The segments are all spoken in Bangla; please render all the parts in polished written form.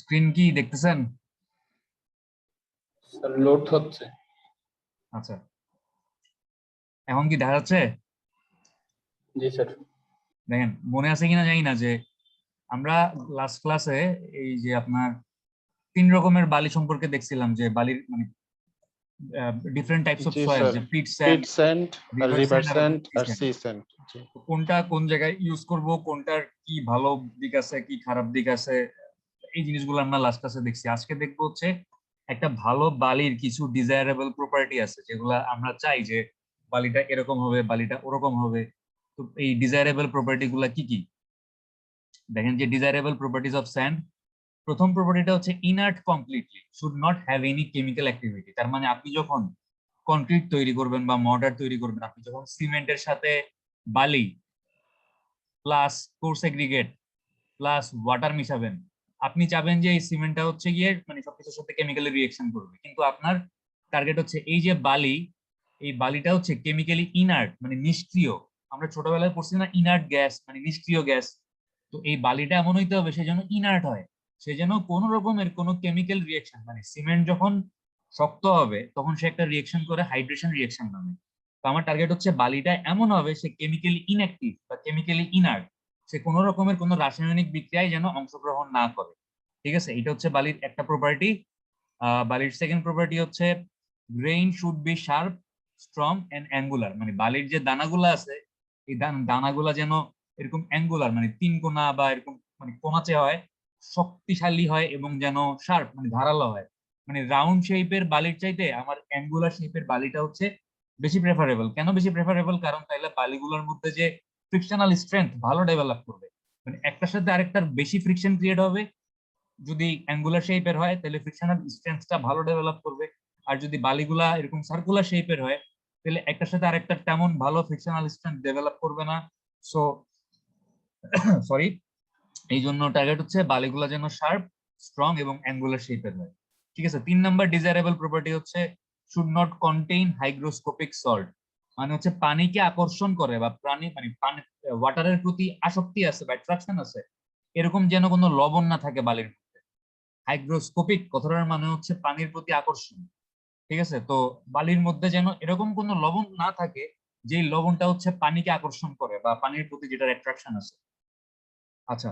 স্ক্রিন কি দেখতেছেন? স্যার লোড হচ্ছে। আচ্ছা, এখন কি দেখা যাচ্ছে? জি স্যার। দেখেন, মনে আছে কিনা জানি না যে আমরা লাস্ট ক্লাসে এই যে আপনার 3 রকমের বালি সম্পর্কে দেখছিলাম, যে বালির মানে ডিফারেন্ট টাইপস অফ জি সয়েল, স্যার, যে পিট পিট স্যান্ড, স্যান্ড আর রিভার রিভার স্যান্ড আর স্যান্ড সি আর স্যান্ড। Sea sand. জি কোনটা কোন জায়গায় ইউজ করব, কোনটার কি ভালো দিক আছে, কি খারাপ দিক আছে, এই জিনিসগুলো আমরা লাস্ট ক্লাসে দেখছি। আজকে দেখবো হচ্ছে একটা ভালো বালির কিছু ডিজায়ারেবল প্রপার্টি আছে, যেগুলা আমরা চাই যে বালিটা এরকম হবে, বালিটা ওরকম হবে। তো এই ডিজায়ারেবল প্রপার্টি গুলা কি কি? দেখেন, যে ডিজায়ারেবল প্রপার্টিজ অফ স্যান্ড, প্রথম প্রপার্টিটা হচ্ছে inert completely, should not have any chemical activity. তার মানে আপনি যখন কনক্রিট তৈরি করবেন বা মর্টার তৈরি করবেন, আপনি যখন সিমেন্টের সাথে বালি plus coarse aggregate plus water মিশাবেন, আপনি চাবেন যে এই সিমেন্টটা হচ্ছে গিয়ে মানে সবকিছুর সাথে কেমিক্যালি রিয়েকশন করবে, কিন্তু আপনার টার্গেট হচ্ছে এই যে বালি, এই বালিটা হচ্ছে কেমিক্যালি ইনার্ট, মানে নিষ্ক্রিয়। আমরা ছোটবেলায় পড়ছি না, ইনার্ট গ্যাস মানে নিষ্ক্রিয় গ্যাস। তো এই বালিটা এমন হইতে হবে সে যেন ইনার্ট হয়, সে যেন কোনো রকমের কোনো কেমিক্যাল রিয়েকশন, মানে সিমেন্ট যখন শক্ত হবে তখন সে একটা রিয়েকশন করে, হাইড্রেশন রিয়েকশন নামে। তো আমার টার্গেট হচ্ছে বালিটা এমন হবে সে কেমিক্যালি ইনঅ্যাক্টিভ বা কেমিক্যালি ইনার্ট, সে কোনো রকমের কোনো রাসায়নিক বিক্রিয়ায় যেন অংশগ্রহণ না করে। ঠিক আছে, এটা হচ্ছে বালির একটা প্রপার্টি। বালির সেকেন্ড প্রপার্টি হচ্ছে grain should be sharp, strong and angular. মানে বালির যে দানাগুলো আছে, এই দানাগুলা যেন এরকম অ্যাঙ্গুলার, মানে তিন কোনা বা এরকম মানে কোনাচে হয়, শক্তিশালী হয় এবং যেন শার্প মানে ধারালো হয়। মানে রাউন্ড শেপের বালির চাইতে আমার অ্যাঙ্গুলার শেপের বালিটা হচ্ছে বেশি প্রেফারেবল। কেন বেশি প্রেফারেবল? কারণ তাইলে বালিগুলোর মধ্যে যে ফ্রিকশনাল স্ট্রেংথ ভালো ডেভেলপ করবে, মানে একটার সাথে আরেকটার বেশি ফ্রিকশন ক্রিয়েট হবে। যদি অ্যাঙ্গুলার শেপের হয় তাহলে ফ্রিকশনাল স্ট্রেংথটা ভালো ডেভেলপ করবে, আর যদি বালিগুলা এরকম সার্কুলার শেপের হয় তাহলে একটার সাথে আরেকটা তেমন ভালো ফ্রিকশনাল স্ট্রেংথ ডেভেলপ করবে না। সো সরি, এই জন্য টার্গেট হচ্ছে বালিগুলা যেন শার্প, স্ট্রং এবং অ্যাঙ্গুলার শেপের হয়। ঠিক আছে, 3 নম্বর ডিজায়ারেবল প্রপার্টি হচ্ছে should not contain hygroscopic salt. মানে হচ্ছে পানিকে আকর্ষণ করে বা প্রাণী মানে পানি ওয়াটারের প্রতি আসক্তি আছে বা অ্যাট্রাকশন আছে, এরকম যেন কোনো লবণ না থাকে বালির মধ্যে। হাইগ্রোস্কোপিক কথাটার মানে হচ্ছে পানির প্রতি আকর্ষণ। ঠিক আছে, তো বালির মধ্যে যেন এরকম কোনো লবণ না থাকে যে লবণটা হচ্ছে পানিকে আকর্ষণ করে বা পানির প্রতি যেটার অ্যাট্রাকশন আছে। আচ্ছা,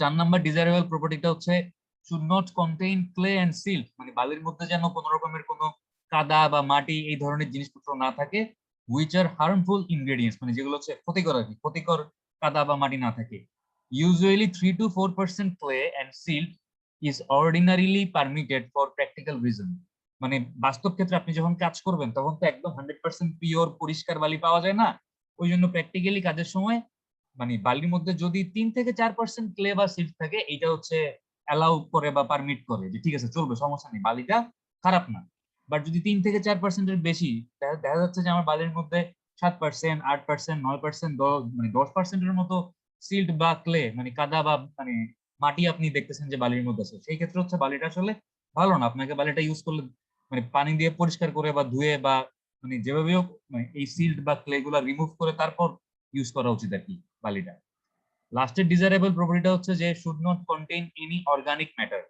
4 নম্বর ডিজায়ারেবল প্রপার্টিটা হচ্ছে should not contain clay and silt. মানে বালির মধ্যে যেন কোনো রকমের কোনো কাদা বা মাটি এই ধরনের জিনিসপত্র না থাকে, হুইচ আর হার্মফুল ইনগ্রেডিয়েন্টস, মানে যেগুলো হচ্ছে ক্ষতিকর আর কি, ক্ষতিকর কাদা বা মাটি না থাকে। Usually 3 to 4% clay and silt is ordinarily permitted for practical reason. মানে বাস্তব ক্ষেত্রে আপনি যখন কাজ করবেন তখন তো একদম 100% পিওর পরিষ্কার বালি পাওয়া যায় না। ওই জন্য প্র্যাকটিক্যালি কাজের সময় মানে বালির মধ্যে যদি 3 থেকে 4% ক্লে বা সিল্ট থাকে, এটা হচ্ছে অ্যালাউ করে বা পারমিট করে যে ঠিক আছে চলবে, সমস্যা নেই, বালিটা খারাপ না। বাট যদি 3 থেকে 4%-এর বেশি দেখা যাচ্ছে যে আমার বালির মধ্যে 7%, 8%, 9%, মানে 10%-এর মতো সিল্ট বা ক্লে মানে কাদা বা মানে মাটি আপনি দেখতেছেন যে বালির মধ্যে আছে, সেই ক্ষেত্রে হচ্ছে বালিটা আসলে ভালো না। আপনাকে বালিটা ইউজ করলে মানে পানি দিয়ে পরিষ্কার করে বা ধুয়ে বা মানে যেভাবে হোক মানে এই সিল্ট বা ক্লে গুলা রিমুভ করে তারপর ইউজ করা উচিত আর কি বালিটা। লাস্টের ডিজায়ারেবল প্রপার্টিটা হচ্ছে যে should not contain any organic matter.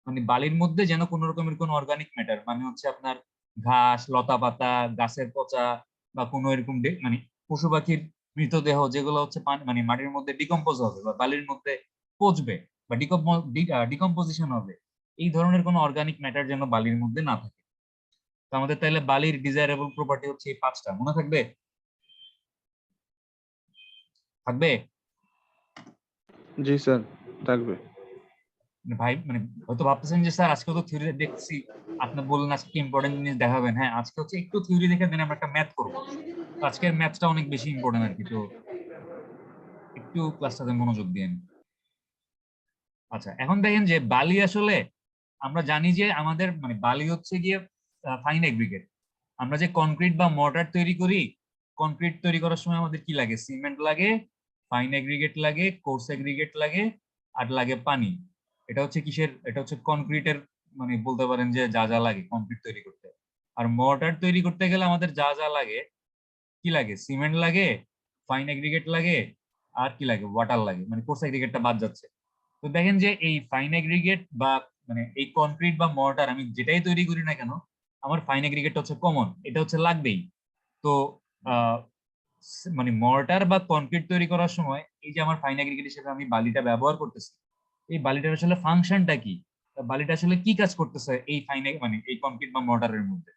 মানে বালির মধ্যে যেন কোনো রকমের কোনো অর্গানিক ম্যাটার মানে হচ্ছে আপনার ঘাস, লতা পাতা, গাছের পচা বা কোনো এরকম মানে পশু পাখির মৃতদেহ যেগুলো হচ্ছে মানে মাটির মধ্যে ডিকম্পোজ হবে বা বালির মধ্যে পচবে বা ডিকম্পোজিশন হবে, এই ধরনের কোনো অর্গানিক ম্যাটার যেন বালির মধ্যে না থাকে। তো আমাদের তাহলে বালির ডিজায়ারেবল প্রপার্টি হচ্ছে এই 5টা, মনে থাকবে? থাকবে? জি স্যার, থাকবে। ভাই মানে হয়তো ভাবতেছেন যে স্যার আজকে তো থিওরি দেখছি, আপনি বললেন আজকে ইম্পর্টেন্ট জিনিস দেখাবেন। হ্যাঁ, আজকে হচ্ছে একটু থিওরি দেখে দেন আমরা একটা ম্যাথ করবো। তো আজকের ম্যাথটা অনেক বেশি ইম্পর্টেন্ট আর কি, তো একটু ক্লাসটাতে মনোযোগ দিন। আচ্ছা, এখন দেখেন যে বালি আসলে আমরা জানি যে আমাদের মানে বালি হচ্ছে গিয়ে ফাইন এগ্রিগেট। আমরা যে কনক্রিট বা মর্টার তৈরি করি, কনক্রিট তৈরি করার সময় আমাদের কি লাগে? সিমেন্ট লাগে, ফাইন এগ্রিগেট লাগে, কোর্স এগ্রিগেট লাগে, আর লাগে পানি। এটা হচ্ছে কিসের? এটা হচ্ছে কনক্রিটের, মানে বলতে পারেন যে যা যা লাগে কনক্রিট তৈরি করতে। আর মর্টার তৈরি করতে গেলে আমাদের যা যা লাগে, কি লাগে? সিমেন্ট লাগে, ফাইন এগ্রিগেট লাগে, আর কি লাগে? ওয়াটার লাগে, মানে কোর্স এগ্রিগেটটা বাদ যাচ্ছে। তো দেখেন যে এই ফাইন এগ্রিগেট বা মানে এই কনক্রিট বা মর্টার আমি যেটাই তৈরি করি না কেন, আমার ফাইন এগ্রিগেট হচ্ছে কমন, এটা হচ্ছে লাগবেই। তো আহ, মানে মর্টার বা কনক্রিট তৈরি করার সময় এই যে আমার ফাইন এগ্রিগেট হিসেবে আমি বালিটা ব্যবহার করতেছি, এই বালিটার আসলে ফাংশনটা কি, বালিটা আসলে কি কাজ করতেছে এই ফাইন মানে এই কনক্রিট বা মর্টারের মধ্যে।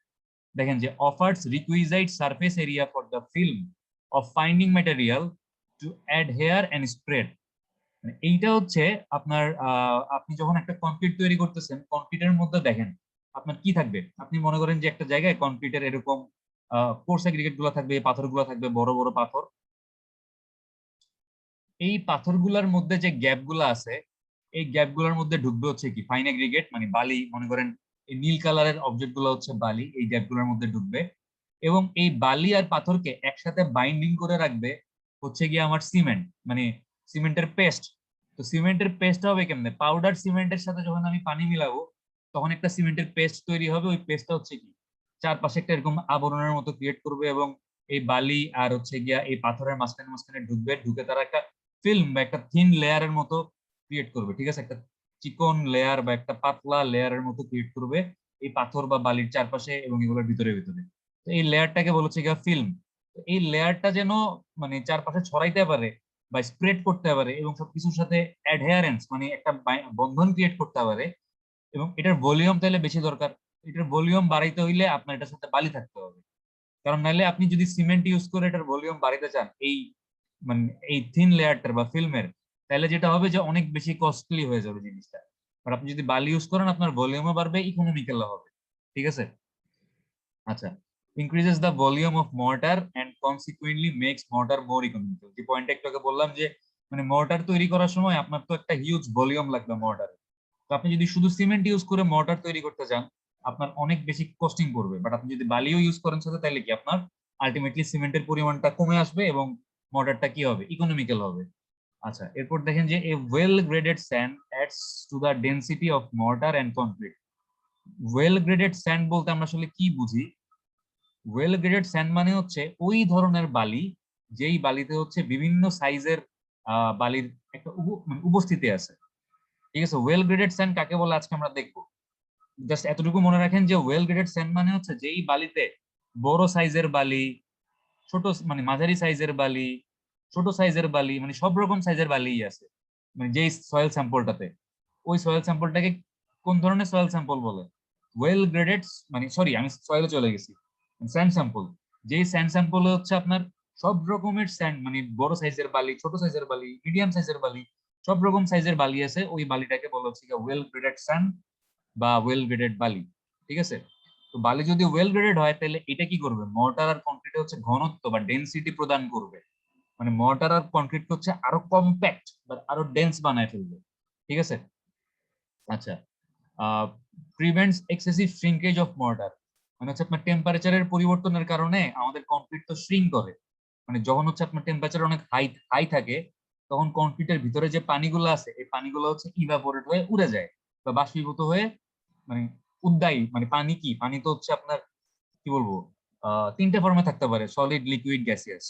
দেখেন যে offers requisite surface area for the film of finding material to adhere and spread. এইটা হচ্ছে আপনার আপনি যখন একটা কনক্রিট তৈরি করতেছেন, কনক্রিটের মধ্যে দেখেন আপনার কি থাকবে। আপনি মনে করেন যে একটা জায়গায় কনক্রিটের এরকম কোর্স এগ্রিগেট গুলো থাকবে, পাথরগুলো থাকবে, বড় বড় পাথর। এই পাথরগুলোর মধ্যে যে গ্যাপ গুলো আছে, এই গ্যাপ গুলোর মধ্যে ঢুকবে হচ্ছে কি ফাইন এগ্রিগেট মানে বালি। মনে করেন এই নীল কালারের অবজেক্ট গুলো হচ্ছে বালি, এই গ্যাপ গুলোর মধ্যে ঢুকবে। এবং এই বালি আর পাথরকে একসাথে বাইন্ডিং করে রাখবে হচ্ছে গিয়ে আমার সিমেন্ট, মানে সিমেন্টের পেস্ট। তো সিমেন্টের পেস্ট হবে কেমনে? পাউডার সিমেন্টের সাথে যখন আমি পানি মিলাবো, তখন একটা সিমেন্টের পেস্ট তৈরি হবে। ওই পেস্টটা হচ্ছে কি চারপাশে একটা এরকম আবরণের মতো ক্রিয়েট করবে, এবং এই বালি আর হচ্ছে গিয়া এই পাথরের মাঝখানে মাঝখানে ঢুকবে, ঢুকে তারা একটা ফিল্ম বা একটা থিন লেয়ারের মতো ক্রিয়েট করবে। ঠিক আছে, একটা চিকন লেয়ার বা একটা পাতলা লেয়ারের মতো ক্রিয়েট করবে এই পাথর বা বালির চারপাশে এবং এগুলোর ভিতরে ভিতরে। তো এই লেয়ারটাকে বলছে গিয়া ফিল্ম। এই লেয়ারটা যেন মানে চারপাশে ছড়াইতে পারে বা স্প্রেড করতে পারে এবং সবকিছুর সাথে অ্যাডহেয়ারেন্স মানে একটা বন্ধন ক্রিয়েট করতে পারে। এবং এটার ভলিউম তাহলে বেশি দরকার। এটার ভলিউম বাড়াইতে হইলে আপনার এটার সাথে বালি থাকতে হবে। কারণ নাহলে আপনি যদি সিমেন্ট ইউজ করে এটার ভলিউম বাড়াইতে চান এই মানে এই থিন লেয়ারটার বা ফিল্মের, তাহলে যেটা হবে যে অনেক বেশি কস্টলি হয়ে যাবে জিনিসটা। আর আপনি যদি বালি ইউজ করেন আপনার ভলিউমও বাড়বে, ইকোনমিক্যাল হবে। ঠিক আছে। আচ্ছা, increases the volume of mortar and consequently makes mortar more economical। যে পয়েন্টটা একটু আগে বললাম যে মানে মর্টার তৈরি করার সময় আপনার তো একটা হিউজ ভলিউম লাগবে মর্টারে। তো আপনি যদি শুধু সিমেন্ট ইউজ করে মর্টার তৈরি করতে চান, আপনার অনেক বেশি কস্টিং পড়বে। বাট আপনি যদি বালিও ইউজ করেন সাথে, তাহলে কি আপনার আলটিমেটলি সিমেন্টের পরিমাণটা কমে আসবে এবং মর্টারটা কি হবে, ইকোনমিক্যাল হবে। আচ্ছা, এরপর দেখেন যে a well graded sand adds to the density of mortar and concrete. Well graded sand বলতে আমরা আসলে কি বুঝি? ওয়েল গ্রেডেড স্যান্ড মানে হচ্ছে ওই ধরনের বালি যেই বালিতে হচ্ছে বিভিন্ন সাইজের বালির একটা মানে উপস্থিতি আছে। ঠিক আছে, ওয়েল গ্রেডেড স্যান্ড কাকে বলে আজকে আমরা দেখবো। জাস্ট এতটুকু মনে রাখেন যে ওয়েল গ্রেডেড স্যান্ড মানে হচ্ছে যেই বালিতে বড় সাইজের বালি, ছোট মানে মাঝারি সাইজের বালি, ছোট সাইজের বালি, মানে সব রকম সাইজের বালিই আছে। মানে যেই সয়েল স্যাম্পলটাতে, ওই সয়েল স্যাম্পলটাকে কোন ধরনের সয়েল স্যাম্পল বলে? ওয়েল গ্রেডেড, মানে সরি আমি সয়েলে চলে গেছি, স্যান্ড স্যাম্পল। যেই স্যান্ড স্যাম্পল হচ্ছে আপনার সব রকমের স্যান্ড, মানে বড় সাইজের বালি, ছোট সাইজের বালি, মিডিয়াম সাইজের বালি, সব রকম সাইজের বালি আছে, ওই বালিটাকে বলা হচ্ছে ওয়েল গ্রেডেড স্যান্ড বা ওয়েল গ্রেডেড বালি। ঠিক আছে। তো বালি যদি ওয়েল গ্রেডেড হয় তাহলে এটা কি করবে, মর্টার আর কংক্রিটে হচ্ছে ঘনত্ব বা ডেনসিটি প্রদান করবে। মানে মর্টার আর কংক্রিট হচ্ছে আরো কম্প্যাক্ট বা আরো ডেন্স বানায় ফেলবে। ঠিক আছে। আচ্ছা, prevents excessive shrinkage of mortar. মানে হচ্ছে আপনার টেম্পারেচারের পরিবর্তনের কারণে আমাদের কংক্রিট তো শ্রিঙ্ক করে। মানে যখন হচ্ছে আপনার টেম্পারেচার অনেক হাই হাই থাকে, তখন কংক্রিটের ভিতরে যে পানিগুলো আছে এই পানিগুলো হচ্ছে ইভাপোরেট হয়ে উড়ে যায় বা বাষ্পীভূত হয়ে মানে উদ্দায়ী। মানে পানি কি, পানি তো হচ্ছে আপনার কি বলবো তিনটে ফর্মে থাকতে পারে, সলিড, লিকুইড, গ্যাসিয়াস।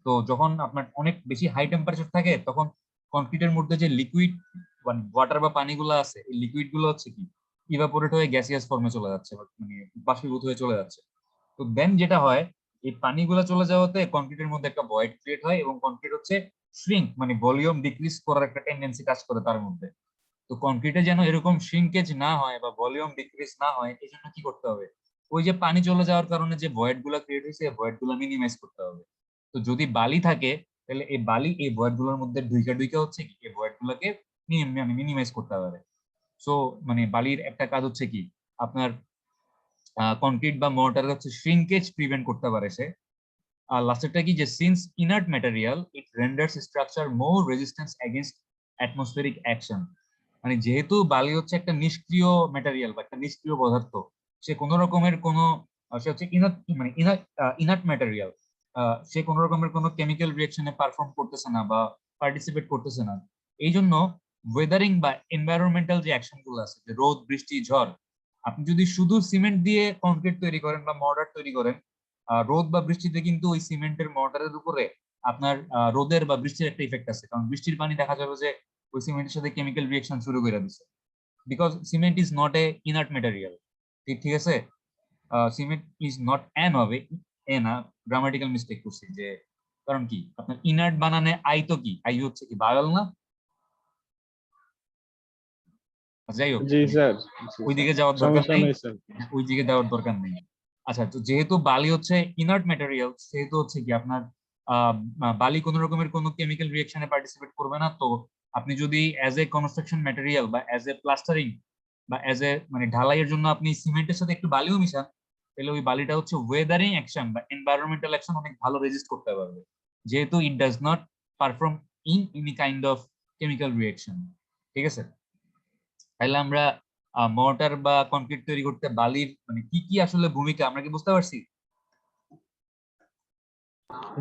তো যখন আপনার অনেক বেশি হাই টেম্পারেচার থাকে, তখন কংক্রিটের মধ্যে যে লিকুইড মানে ওয়াটার বা পানিগুলো আছে, এই লিকুইড গুলো হচ্ছে কি ইভাপোরেট হয়ে গ্যাসিয়াস ফর্মে চলে যাচ্ছে, মানে বাষ্পীভূত হয়ে চলে যাচ্ছে। তো দেন যেটা হয়, এই পানিগুলো চলে যাওয়াতে কংক্রিটের মধ্যে একটা ভয়েড ক্রিয়েট হয় এবং কংক্রিট হচ্ছে শ্রিঙ্ক মানে ভলিউম ডিক্রিজ করার একটা টেন্ডেন্সি কাজ করে তার মধ্যে। তো কংক্রিটে যেন এরকম শ্রিঙ্কেজ না হয় বা ভলিউম ডিক্রিজ না হয়, এই জন্য কি করতে হবে, ওই যে পানি চলে যাওয়ার কারণে যে ভয়েড গুলা ক্রিয়েট হয়েছে এই ভয়েড গুলা মিনিমাইজ করতে হবে। তো যদি বালি থাকে, তাহলে এই বালি এই ভয়েড গুলোর মধ্যে ঢুইকা ঢুইকা হচ্ছে কি এই ভয়েড গুলাকে মানে মিনিমাইজ করতে পারে। সো মানে বালির একটা কাজ হচ্ছে কি আপনার কংক্রিট বা মর্টার হচ্ছে শ্রিঙ্কেজ প্রিভেন্ট করতে পারে সে। আর লাস্টেরটা কি যে সিন্স ইনার্ট ম্যাটেরিয়াল ইট রেন্ডার্স স্ট্রাকচার মোর রেজিস্ট্যান্স এগেইনস্ট অ্যাটমসফেরিক অ্যাকশন। মানে যেহেতু বালি হচ্ছে একটা নিষ্ক্রিয় ম্যাটেরিয়াল বা একটা নিষ্ক্রিয় পদার্থ, সে কোনো রকমের কোনো সে হচ্ছে ইনার্ট মানে ইনার্ট ম্যাটেরিয়াল, সে কোনো রকমের কোনো কেমিক্যাল রিঅ্যাকশনে পারফর্ম করতেছে না বা পার্টিসিপেট করতেছে না। এই জন্য ওয়েদারিং বা এনভায়রনমেন্টাল যে অ্যাকশন গুলো আছে, যে রোদ, বৃষ্টি, ঝড়, আপনি যদি শুধু সিমেন্ট দিয়ে কংক্রিট তৈরি করেন বা মর্টার তৈরি করেন, রোদ বা বৃষ্টিতে কিন্তু ওই সিমেন্টের মর্টারের উপরে আপনার রোদের বা বৃষ্টির একটা ইফেক্ট আছে, কারণ বৃষ্টির পানি দেখা যাবে যে ওই সিমেন্টের সাথে কেমিক্যাল রিঅ্যাকশন শুরু করে দিচ্ছে, because cement is not a inert material. ঠিক আছে, সিমেন্ট ইজ নট অ্যান হবে এ না, গ্রামাটিক্যাল মিস্টেক করছি যে, কারণ কি আপনার ইনার্ট বানানে আই তো কি, আই হচ্ছে কি বায়োল না? যাই হোক, জি স্যার, ওই দিকে যাওয়ার দরকার সমস্যা নেই, নেই স্যার। ওই দিকে যাওয়ার দরকার নেই। আচ্ছা, তো যেহেতু বালি হচ্ছে ইনার্ট ম্যাটেরিয়াল, সেহেতু হচ্ছে কি আপনার বালি কোন রকমের কোনো কেমিক্যাল রিঅ্যাকশনে পার্টিসিপেট করবে না। তো আপনি যদি অ্যাজ এ কনস্ট্রাকশন ম্যাটেরিয়াল বা অ্যাজ এ প্লাস্টারিং বা অ্যাজ এ মানে ঢালাইয়ের জন্য আপনি সিমেন্টের সাথে একটু বালিও মিশান, তাহলে ওই বালিটা হচ্ছে ওয়েদারিং অ্যাকশন বা এনভায়রনমেন্টাল অ্যাকশন অনেক ভালো রেজিস্ট করতে পারবে, যেহেতু it does not perform in any kind of chemical reaction. ঠিক আছে, তাহলে আমরা মর্টার বা কনক্রিট তৈরি করতে বালির মানে কি কি আসলে ভূমিকা আমরা কি বুঝতে পারছি?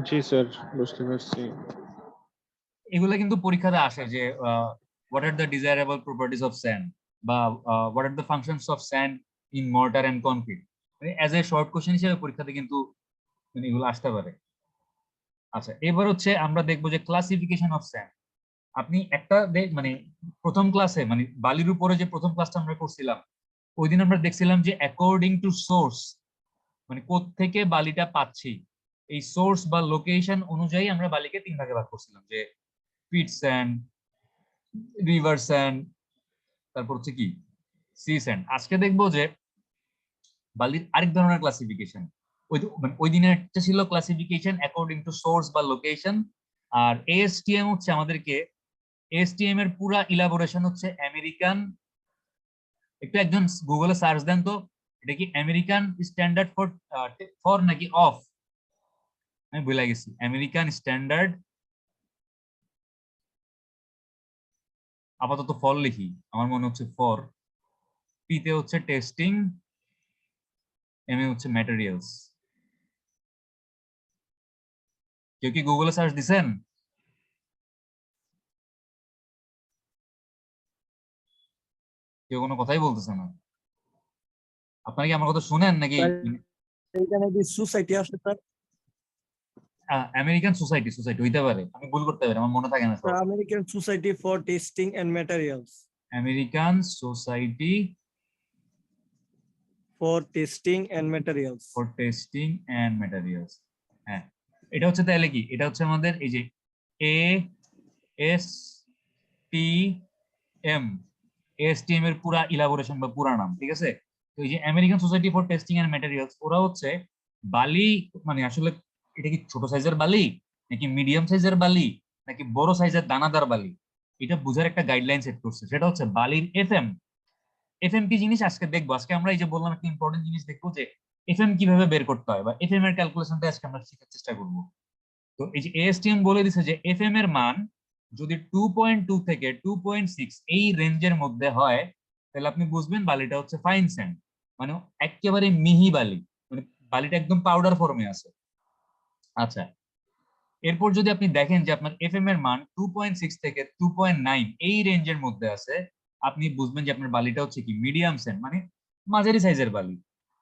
জি স্যার, বুঝতে পারছি। এগুলো কিন্তু পরীক্ষাতে আসে যে what are the desirable properties of sand বা what are the functions of sand in mortar and concrete, মানে অ্যাজ এ শর্ট কোশ্চেন হিসেবে পরীক্ষাতে কিন্তু মানে এগুলো আসতে পারে। আচ্ছা, এবার হচ্ছে আমরা দেখবো যে ক্লাসিফিকেশন অফ স্যান্ড। আপনি একটা মানে প্রথম ক্লাসে মানে বালির উপরে যে প্রথম ক্লাসটা আমরা করছিলাম, ওই দিন আমরা দেখছিলাম যে অ্যাকর্ডিং টু সোর্স, মানে কোত্থেকে বালিটা পাচ্ছি, এই সোর্স বা লোকেশন অনুযায়ী আমরা বালিকে তিন ভাগে ভাগ করছিলাম, যে পিট স্যান্ড, রিভার স্যান্ড, তারপর হচ্ছে কি সি স্যান্ড। আজকে দেখবো যে বালির আরেক ধরনের ক্লাসিফিকেশন। মানে ওই দিনের একটা ছিল ক্লাসিফিকেশন অ্যাকর্ডিং টু সোর্স বা লোকেশন, আর এএসটিএম হচ্ছে আমাদেরকে, এএসটিএম এর পুরা ইলাবোরেশন হচ্ছে আমেরিকান, একটু একজন গুগলে সার্চ দেন তো, এটা কি আমেরিকান স্ট্যান্ডার্ড ফর ফর নাকি অফ, আমি ভুলে গেছি, আমেরিকান স্ট্যান্ডার্ড, আপাতত ফর লিখি, আমার মনে হচ্ছে ফর, পিতে হচ্ছে টেস্টিং, এম এ হচ্ছে ম্যাটেরিয়ালস। কেউ কি গুগলে সার্চ দিছেন? কেউ কোনো কথাই বলতেছে না। আপনারা কি আমার কথা শুনেন নাকি? এখানে কি সোসাইটি আছে স্যার? আমেরিকান সোসাইটি, সোসাইটি হইতে পারে, আমি ভুল করতে পারি, আমার মনে থাকে না সব। American Society for Testing and Materials. American Society for Testing and Materials. For Testing and Materials. হ্যাঁ, এটা হচ্ছে তাহলে কি, এটা হচ্ছে আমাদের এই যে ASTM, ASTM এর পুরা ইলাবোরেশন বা পুরা নাম। ঠিক আছে, তো এই যে American Society for Testing and Materials, ওরা হচ্ছে বালি মানে আসলে এটা কি ছোট সাইজের বালি নাকি মিডিয়াম সাইজের বালি নাকি বড় সাইজের দানাদার বালি, এটা বোঝার একটা গাইডলাইন সেট করছে, সেটা হচ্ছে বালির এফএম। এফএম কি জিনিস আজকে দেখবো, আজকে আমরা এই যে বললাম একটা ইম্পর্টেন্ট জিনিস দেখবো যে এফএম কিভাবে বের করতে হয় বা এফএম এর ক্যালকুলেশনটা আজকে আমরা শেখার চেষ্টা করব। তো এই যে এএসটিএম বলে দিছে যে এফএম এর মান যদি 2.2 থেকে 2.6 এই রেঞ্জের মধ্যে হয়, তাহলে আপনি বুঝবেন বালিটা হচ্ছে ফাইন স্যান্ড, মানে একেবারে মিহি বালি, মানে বালিটা একদম পাউডার ফর্মে আছে। আচ্ছা, এরপর যদি আপনি দেখেন যে আপনার এফএম এর মান 2.6 থেকে 2.9 এই রেঞ্জের মধ্যে আছে, আপনি বুঝবেন যে আপনার বালিটা হচ্ছে কি মিডিয়াম স্যান্ড, মানে মাঝারি সাইজের বালি।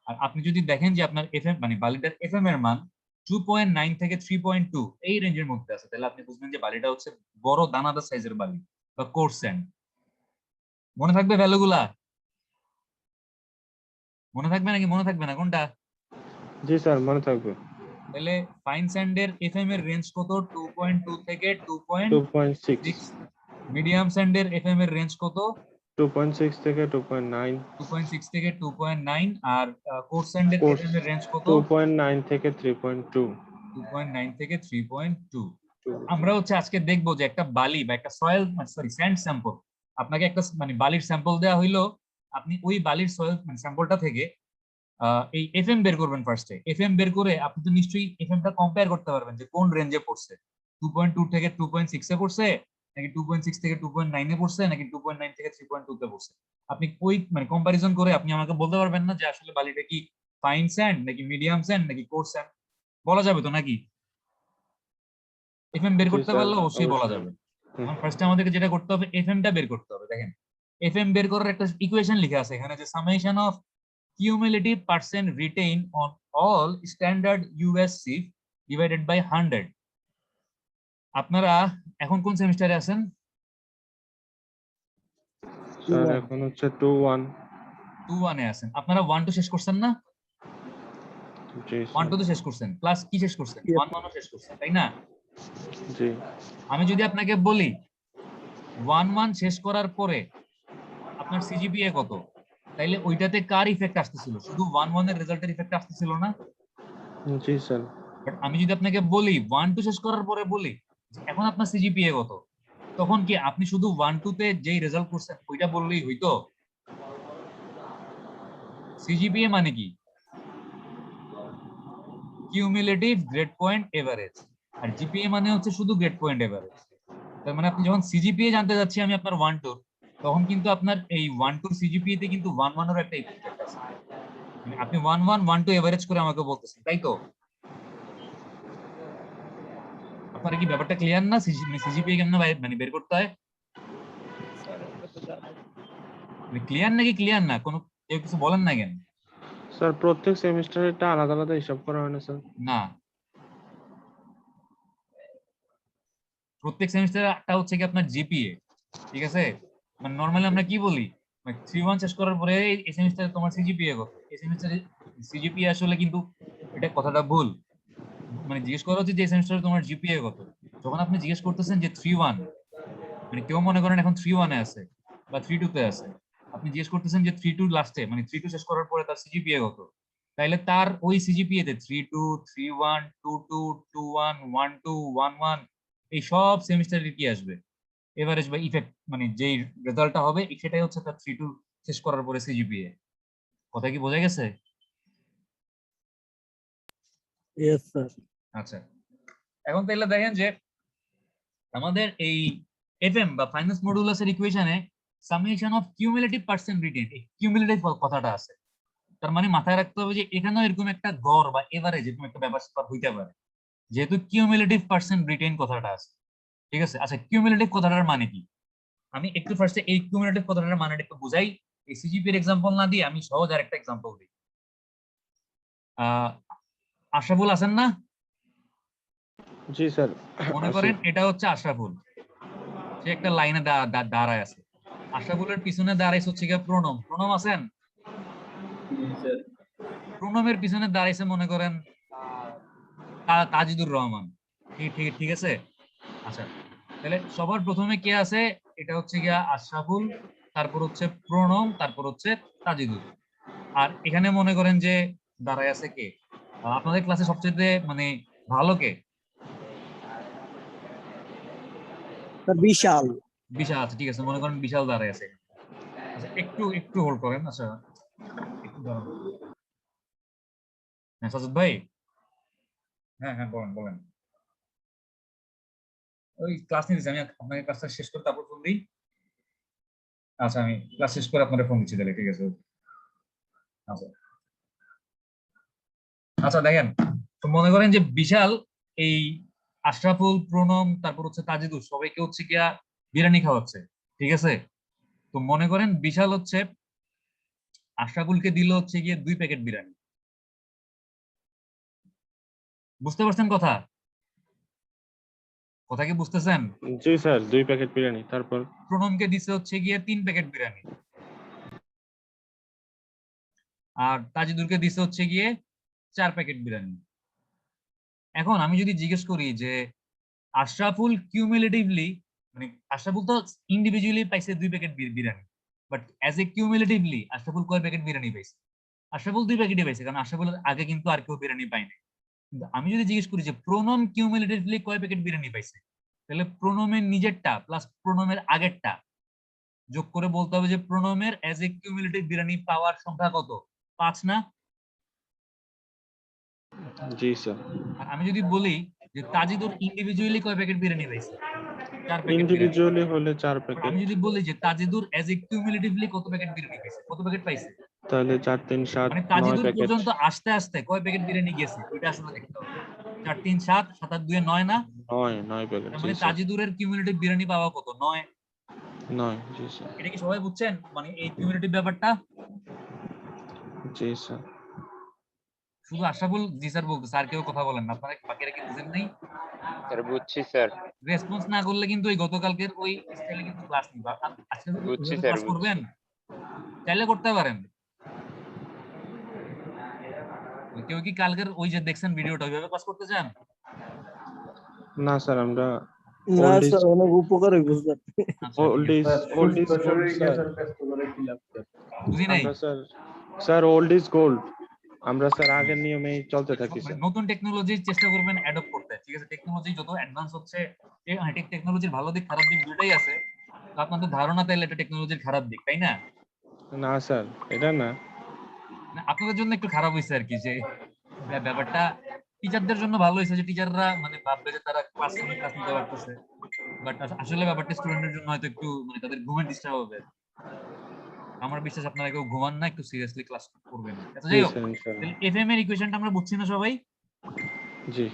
আর আপনি যদি দেখেন যে আপনার এফএম মানে বালিটার এফএম এর মান 2.9 থেকে 3.2 এই রেঞ্জের মধ্যে আছে, তাহলে আপনি বুঝবেন যে বালিটা হচ্ছে বড় দানাদার সাইজের বালি বা কোর্স স্যান্ড। মনে থাকবে ভ্যালুগুলা? মনে থাকবে নাকি মনে থাকবে না কোনটা? জি স্যার, মনে থাকবে। তাহলে ফাইন স্যান্ডের এফএম এর রেঞ্জ কত? 2.2 থেকে 2.6, 2.6। মিডিয়াম স্যান্ডের এফএম এর রেঞ্জ কত? 2.6 থেকে 2.9, 2.6 থেকে 2.9। আর কোর্স স্যান্ডের কোর্স এফএম এর রেঞ্জ কত? 2.9 থেকে 3.2। 2.9 থেকে 3.2। আমরা হচ্ছে আজকে দেখবো যে একটা বালি বা একটা সয়েল সরি স্যান্ড স্যাম্পল, আপনাকে একটা মানে বালির স্যাম্পল দেওয়া হইলো, আপনি ওই বালির সয়েল মানে স্যাম্পলটা থেকে এই এফএম বের করবেন। ফার্স্টে এফএম বের করে আপনি তো নিশ্চয়ই এফএমটা কম্পেয়ার করতে পারবেন যে কোন রেঞ্জে পড়ছে, 2.2 থেকে 2.6 এ পড়ছে নাকি 2.6 থেকে 2.9 এ পড়ছে নাকি 2.9 থেকে 3.2 তে পড়ছে। আপনি ওই মানে কম্পারিজন করে আপনি আমাকে বলতে পারবেন না যে আসলে বালিটা কি ফাইন স্যান্ড নাকি মিডিয়াম স্যান্ড নাকি কোর্স স্যান্ড, বলা যাবে তো নাকি? এফএম বের জি করতে স্যার, পারলে অবশ্যই বলা যাবে। এখন ফার্স্টে আমাদেরকে যেটা করতে হবে এফএমটা বের করতে হবে। দেখেন এফএম বের করার একটা ইকুয়েশন লিখে আছে এখানে, যে summation of cumulative percent retain on all standard US sieve divided by 100. আপনারা এখন কোন সেমিস্টারে আছেন? স্যার 2-1 এখন হচ্ছে 2-1 2-1 এ আছেন। আপনারা 1-2 শেষ করছেন না? জি 1-2 স্যার তো শেষ করছেন, প্লাস কি শেষ করছেন? Yes. 1-1 শেষ করছেন, তাই না? জি আমি যদি আপনাকে বলি 1-1 শেষ করার পরে আপনার সিজিপিএ কত, তাইলে ওইটাতে কার ইফেক্ট আসতেছিল? শুধু 1-1 এর রেজাল্টের ইফেক্ট আসতেছিল না? জি স্যার বাট আমি যদি আপনাকে বলি 1-2 শেষ করার পরে বলি যে এখন আপনার সিজিপিএ কত, তখন কি আপনি শুধু 1-2 তে যেই রেজাল্ট করছেন ওইটা বললেই হইতো? সিজিপিএ মানে কি? কিউমুলেটিভ গ্রেড পয়েন্ট এভারেজ, আর জিপিএ মানে হচ্ছে শুধু গ্রেড পয়েন্ট এভারেজ। তার মানে আপনি যখন সিজিপিএ জানতে যাচ্ছি আমি আপনার 1-2, তখন কিন্তু আপনার এই 1-2 সিজিপিএ তে কিন্তু 1-1 এর একটা ইফেক্ট আছে। মানে আপনি 1-1 1-2 এভারেজ করে আমাকে বলতেছেন, তাই তো? আপনারা কি ব্যাপারটা ক্লিয়ার না? সিজিপিএ কেমনে মানে বের করতে হয়? ক্লিয়ার নাকি ক্লিয়ার না? কোনো কেউ কিছু বলেন না কেন? স্যার প্রত্যেক সেমিস্টারে এটা আলাদা আলাদা হিসাব করা হয় না স্যার না, প্রত্যেক সেমিস্টারটা হচ্ছে কি আপনার জিপিএ, ঠিক আছে? মানে নরমালি আমরা কি বলি, মানে 3-1 শেষ করার পরে এই সেমিস্টারে তোমার সিজিপিএ কত, এই সেমিস্টারে সিজিপিএ আসলে কিন্তু এটা কথাটা ভুল। মানে জিজ্ঞেস করা হচ্ছে যে এই সেমিস্টারে তোমার জিপিএ কত। যখন আপনি জিজ্ঞেস করতেছেন যে 3-1, মানে কেউ মনে করেন এখন 3-1 এ আছে বা 3-2 তে আছে, আপনি জিজ্ঞেস করতেছেন যে 3-2 লাস্টে, মানে 3-2 শেষ করার পরে তার সিজিপিএ কত, তাইলে তার ওই সিজিপিএ তে 3-2, 3-1, 2-2, 2-1, 1-2, 1-1 এই সব সেমিস্টারে কি আসবে? এভারেজ বা ইফেক্ট, মানে যেই রেজাল্টটা হবে সেটাই হচ্ছে তার 3-2 শেষ করার পরে সিজিপিএ। কথা কি বোঝা গেছে? Yes, sir. আচ্ছা, এখন তাহলে দেখেন যে আমাদের এই এফএম বা ফাইন্যান্স মডুলাসের ইকুয়েশনে summation of cumulative percent written, এই কিউমুলেটিভ কথাটা আছে। তার মানে মাথায় রাখতে হবে যে এখানেও এরকম একটা গড় বা এভারেজ এরকম একটা ব্যাপার স্যাপার হইতে পারে, যেহেতু কিউমুলেটিভ পার্সেন্ট রিটেন কথাটা আছে। ঠিক আছে, আচ্ছা কিউমুলেটিভ কথাটার মানে কি? আমি একটু ফার্স্টে এই কিউমুলেটিভ কথাটার মানেটা একটু বুঝাই। এই সিজিপি এর एग्जांपल না দিয়ে আমি সহজ আরেকটা एग्जांपल দিই। আশরাফুল আছেন না? জি স্যার মনে আছি করেন এটা হচ্ছে আশরাফুল, সে একটা লাইনে দাঁড়ায় আছে। আশরাফুলের পিছনে দাঁড়াইছে হচ্ছে গিয়ে প্রণম। প্রণম আছেন? প্রণমের পিছনে দাঁড়াইছে মনে করেন তাজিদুর রহমান। ঠিক ঠিক ঠিক আছে। আচ্ছা, তাহলে সবার প্রথমে কে আছে? এটা হচ্ছে গিয়া আশরাফুল, তারপর হচ্ছে প্রণম, তারপর হচ্ছে তাজিদুর। আর এখানে মনে করেন যে দাঁড়ায় আছে কে? আপনাদের ক্লাসে সবচেয়ে মানে ভালো কে? Sir, বিশাল। বিশাল আছে, ঠিক আছে, মনে করেন বিশাল দাঁড়ায় আছে। আচ্ছা একটু একটু হোল্ড করেন। আচ্ছা একটু দাঁড়ান। হ্যাঁ সাজুদ ভাই, হ্যাঁ হ্যাঁ বলেন বলেন। ওই ক্লাস নিতেছি আমি, আপনাকে ক্লাসটা শেষ করে তারপর ফোন দিই। আচ্ছা আমি ক্লাস শেষ করে আপনাদের ফোন দিচ্ছি তাহলে, ঠিক আছে? আচ্ছা আচ্ছা দেখেন, তো মনে করেন যে বিশাল এই আশরাফুল, প্রণম, তারপর হচ্ছে তাজিদুর সবাইকে হচ্ছে গিয়া বিরিয়ানি খাওয়াচ্ছে, ঠিক আছে? তো মনে করেন বিশাল হচ্ছে আশরাফুলকে দিল হচ্ছে গিয়ে 2 প্যাকেট বিরিয়ানি। বুঝতে পারছেন কথা? কথা কি বুঝতেছেন? জি স্যার 2 প্যাকেট বিরিয়ানি তারপর প্রণমকে দিছে হচ্ছে গিয়ে 3 প্যাকেট বিরিয়ানি, আর তাজিদুরকে দিছে হচ্ছে গিয়ে 4 প্যাকেট বিরিয়ানি। এখন আমি যদি জিজ্ঞেস করি যে আশরাফুল কিউমুলেটিভলি, মানে আশরাফুল তো ইন্ডিভিজুয়ালি পাইছে 2 packet biryani, but as a cumulatively Ashraful কয় প্যাকেট বিরিয়ানি পাইছে? আশরাফুল 2 প্যাকেটই পাইছে, কারণ আশরাফুল আগে কিন্তু আর কেউ বিরিয়ানি পায়নি। কিন্তু আমি যদি জিজ্ঞেস করি যে প্রণম কিউমুলেটিভলি কয় প্যাকেট বিরিয়ানি পাইছে, তাহলে প্রণমের নিজেরটা প্লাস প্রণমের আগেরটা যোগ করে বলতে হবে যে প্রণমের অ্যাজ এ কিউমুলেটিভ বিরিয়ানি পাওয়ার সংখ্যা কত? 5 না? জি স্যার আর আমি যদি বলি যে তাজিদুর ইন্ডিভিজুয়ালি কয় প্যাকেট বিরিয়ানি পাইছে? 4 প্যাকেট বিরিয়ানি। ইন্ডিভিজুয়ালি হলে 4 আর প্যাকেট আমি যদি বলি যে তাজিদুর এজ এ কিউমুলেটিভলি কত প্যাকেট বিরিয়ানি পাইছে, কত প্যাকেট পাইছে? তাহলে 4 3 7 মানে 9 তাজিদুর প্যাকেট পর্যন্ত আসতে আসতে কয় প্যাকেট বিরিয়ানি গেছে ওইটা আসলে দেখতে হবে। 4 3 7, 7 আর 2 9 না? 9 প্যাকেট তার জি মানে স্যার তাজিদুরের কিউমুলেটিভ বিরিয়ানি পাওয়া কত? 9। 9 জি স্যার এটা কি সবাই বুঝছেন মানে এই কিউমুলেটিভ ব্যাপারটা? জি স্যার শুধু আশরাফুল জি স্যার বলতে, স্যার কেউ কথা বলেন না, আপনারা বাকিরা কি বুঝেন নাই? স্যার বুঝছি স্যার, রেসপন্স না করলে কিন্তু ওই গতকালকের ওই স্টাইলে কিন্তু ক্লাস নিবা। আজকে বুঝছি ওইভাবে স্যার, ক্লাস বুঝছি। করবেন, চাইলে করতে পারেন। কেউ কি কালকের ওই যে দেখছেন ভিডিওটা ওইভাবে ক্লাস করতে চান? না স্যার, আমরা না old is স্যার অনেক উপকার হইব স্যার। আচ্ছা old ঠিক আছে। is old is gold sir. বুঝি নাই। আমরা স্যার old is gold, আমরা স্যার আগের নিয়মেই চলতে থাকি মানে স্যার। নতুন টেকনোলজির চেষ্টা করবেন অ্যাডপ্ট করতে, ঠিক আছে? টেকনোলজি যত অ্যাডভান্স হচ্ছে, টেকনোলজির ভালো দিক খারাপ দিক দুটাই আছে। তো আপনাদের ধারণা তাইলে এটা টেকনোলজির খারাপ দিক, তাই না? না স্যার, এটা না। না, আপনাদের জন্য একটু খারাপ হয়েছে আর কি, যে ব্যাপারটা টিচারদের জন্য ভালো হয়েছে, যে টিচাররা মানে ভাববে যে তারা ক্লাসরুমে ক্লাস নিতে পারতেছে, বাট আসলে ব্যাপারটা স্টুডেন্টের জন্য হয়তো একটু মানে তাদের ঘুমের ডিস্টার্ব হবে। আমার বিশ্বাস আপনারা কেউ ঘুমান না, একটু সিরিয়াসলি ক্লাস করবেন। আচ্ছা জি যাই হোক, স্যার, ইনশাআল্লাহ। এফএম এর ইকুয়েশনটা আমরা বুঝছি না সবাই? জি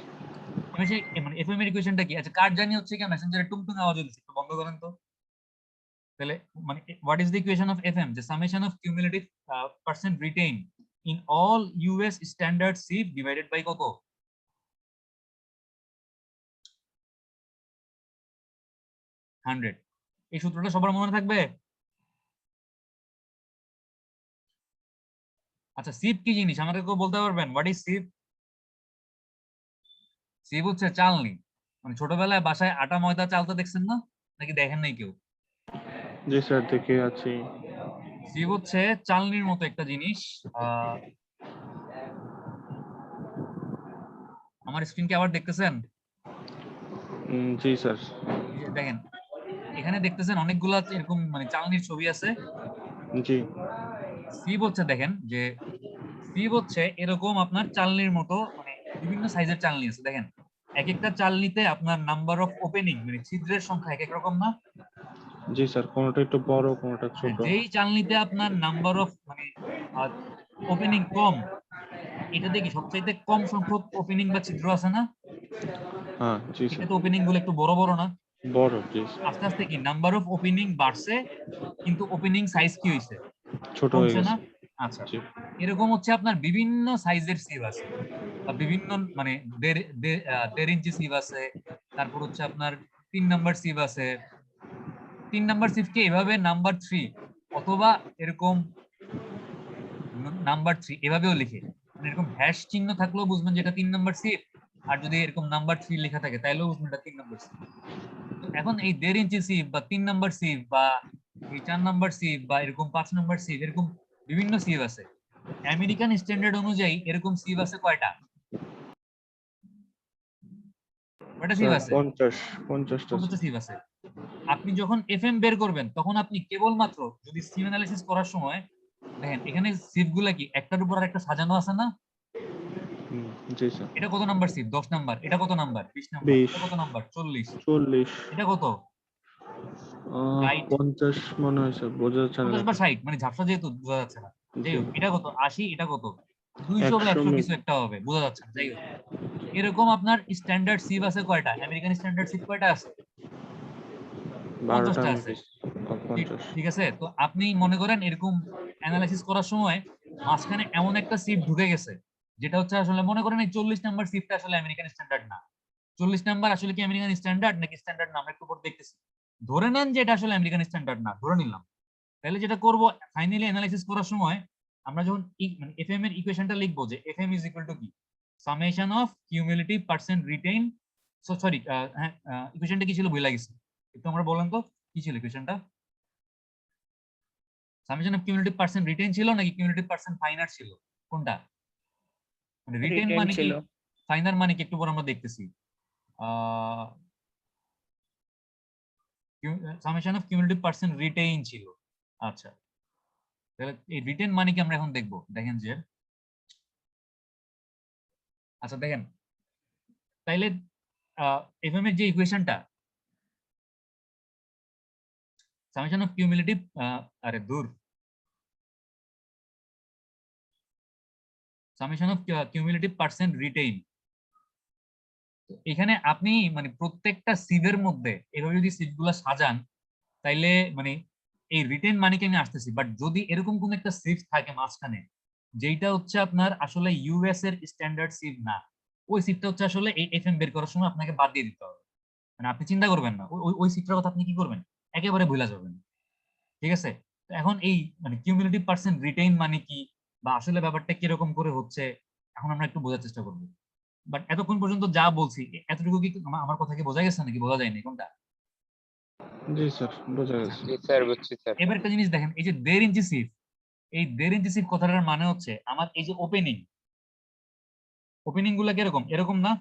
মানে এফএম এর ইকুয়েশনটা কি? আচ্ছা কার জানি হচ্ছে কি মেসেঞ্জারে টুংটুং আওয়াজ হচ্ছে, একটু বন্ধ করেন তো। তাহলে মানে what is the equation of FM? যে summation of cumulative percent retain in all US standard sieve divided by কত? 100। এই সূত্রটা সবার মনে থাকবে? আচ্ছা সিপ কি জিনিস আমাকে কেউ বলতে পারবেন? What is sheep? সিপ হচ্ছে চালনি। মানে ছোটবেলায় বাসায় আটা ময়দা চালতে দেখছেন না, নাকি দেখেন নাই কেউ? জি স্যার, দেখে আছি। সিপ হচ্ছে চালনির মতো একটা জিনিস। আমার স্ক্রিন কি আবার দেখতেছেন? জি স্যার। এই যে দেখেন, এখানে দেখতেছেন অনেকগুলা এরকম মানে চালনির ছবি আছে। জি সিপ হচ্ছে, দেখেন যে সিপ হচ্ছে এরকম আপনার চালনির মতো, মানে বিভিন্ন সাইজের চালনি আছে। দেখেন এক একটা চালনিতে আপনার নাম্বার অফ ওপেনিং মানে ছিদ্রের সংখ্যা এক এক রকম না? জি স্যার, কোনটা একটু বড়, কোনটা ছোট। যেই চালনিতে আপনার নাম্বার অফ মানে ওপেনিং কম, এটা দেখি সবচাইতে কম সংখ্যক ওপেনিং বা ছিদ্র আছে না? হ্যাঁ জি স্যার, এটাতে ওপেনিং গুলো একটু বড় বড় না? বড়। জি আস্তে আস্তে কি নাম্বার অফ ওপেনিং বাড়ছে, কিন্তু ওপেনিং সাইজ কি হয়েছে? ছোট হয়ে কমছে না? গেছে। আচ্ছা জি এরকম হচ্ছে আপনার বিভিন্ন সাইজের সিভ আছে, বা বিভিন্ন মানে 1.5 ইঞ্চি সিভ আছে, তারপর হচ্ছে আপনার 3 নাম্বার সিভ আছে। 3 নাম্বার সিভকে এভাবে নাম্বার 3 অথবা এরকম নাম্বার 3 এভাবেও লিখে, মানে এরকম হ্যাশ চিহ্ন থাকলেও বুঝবেন যে এটা 3 নাম্বার সিভ, আর যদি এরকম নাম্বার 3 লেখা থাকে তাহলেও বুঝবেন এটা 3 নাম্বার সিভ। তো এখন এই 1.5 ইঞ্চি সিভ বা 3 নাম্বার সিভ বা এই 4 নাম্বার সিভ বা এরকম 5 নাম্বার সিভ, এরকম বিভিন্ন সিভ আছে। আমেরিকান স্ট্যান্ডার্ড অনুযায়ী এরকম সিভ আছে কয়টা? কয়টা সিভ স্যার, আছে? 50টা 50টা স্যার। সিভ আছে। আপনি যখন এফএম বের করবেন তখন আপনি কেবলমাত্র যদি সিভ অ্যানালাইসিস করার সময় দেখেন এখানে সিভ গুলা কি একটার উপর আরেকটা সাজানো আছে না? জি স্যার। এটা কত নাম্বার সিভ? 10 নাম্বার। এটা কত নাম্বার? 20 নাম্বার। 20, এটা কত নাম্বার? 40। 40, এটা কত? 60। 50 মনে হয় স্যার, বোঝা যাচ্ছে না 50 বা দেখে। 60, মানে ঝাপসা যেহেতু বোঝা যাচ্ছে না। যাই জি হোক এটা কত? 80। এটা কত? 200 বা 100 কিছু একটা হবে, বোঝা যাচ্ছে না। যাই হোক এরকম আপনার স্ট্যান্ডার্ড সিভ আছে কয়টা? আমেরিকান স্ট্যান্ডার্ড সিভ কয়টা আছে? 12টা 50টা আমি আছে। দিছি। ঠিক 50। ঠিক আছে। তো আপনি মনে করেন এরকম অ্যানালাইসিস করার সময় মাঝখানে এমন একটা সিপ ঢুকে গেছে, যেটা হচ্ছে আসলে মনে করেন এই 40 নাম্বার সিপটা আসলে আমেরিকান স্ট্যান্ডার্ড না। 40 নাম্বার আসলে কি আমেরিকান স্ট্যান্ডার্ড নাকি স্ট্যান্ডার্ড না, আমরা একটু পর দেখতেছি। ধরে নেন যে এটা আসলে আমেরিকান স্ট্যান্ডার্ড না, ধরে নিলাম। তাহলে যেটা করব ফাইনালি অ্যানালাইসিস করার সময় আমরা যখন মানে এফএম এর ইকুয়েশনটা লিখবো, যে এফএম ইজ ইকুয়াল টু কি? Summation of cumulative percent retain. Sorry, হ্যাঁ, ইকুয়েশনটা কি ছিল ভুলে গেছি, একটু আমরা বলেন তো কি ছিল ইকুয়েশনটা? Summation of cumulative percent retain ছিল নাকি কিউমুলেটিভ পার্সেন্ট ফাইনার ছিল? কোনটা? মানে রিটেইন রিটেন মানে কি, ছিল। ফাইনার মানে কি, একটু পর আমরা দেখতেছি। Summation of cumulative percent retain ছিল। আচ্ছা তাহলে এই রিটেইন মানে কি আমরা এখন দেখবো। দেখেন যে আচ্ছা দেখেন তাইলে এফএম এর যে ইকুয়েশনটা সামেশন অফ কিউমুলেটিভ, আরে দূর, summation of cumulative percent retain. এখানে আপনি মানে প্রত্যেকটা সিভের মধ্যে এভাবে যদি সিভগুলো সাজান, তাইলে মানে এই রিটেন মানিকে আমি আসতেছি, বাট যদি এরকম কোন একটা সিভ থাকে মাঝখানে যেটা হচ্ছে আপনার আসলে ইউএস এর স্ট্যান্ডার্ড সিভ না, ওই সিভটা হচ্ছে আসলে এই এফএম বের করার সময় আপনাকে বাদ দিয়ে দিতে হবে। মানে আপনি চিন্তা করবেন না, ওই সিভটার কথা আপনি কি করবেন, একেবারে ভুলে যাবেন। ঠিক আছে? তো এখন এই মানে কিউমুলেটিভ পার্সেন্ট রিটেইন মানে কি, বা আসলে ব্যাপারটা কিরকম করে হচ্ছে, এখন আমরা একটু বোঝার চেষ্টা করবো। বাট এতক্ষণ পর্যন্ত যা বলছি এতটুকু কি আমার কথা কি বোঝা গেছে নাকি বোঝা যায়নি কোনটা? জি স্যার, বোঝা গেছে। জি স্যার, বুঝছি স্যার। এবার একটা জিনিস দেখেন, এই যে 1.5 ইঞ্চি সিভ, এই 1.5 ইঞ্চি সিভ কথাটার মানে হচ্ছে আমার এই যে ওপেনিং, ওপেনিং গুলা কিরকম, এরকম না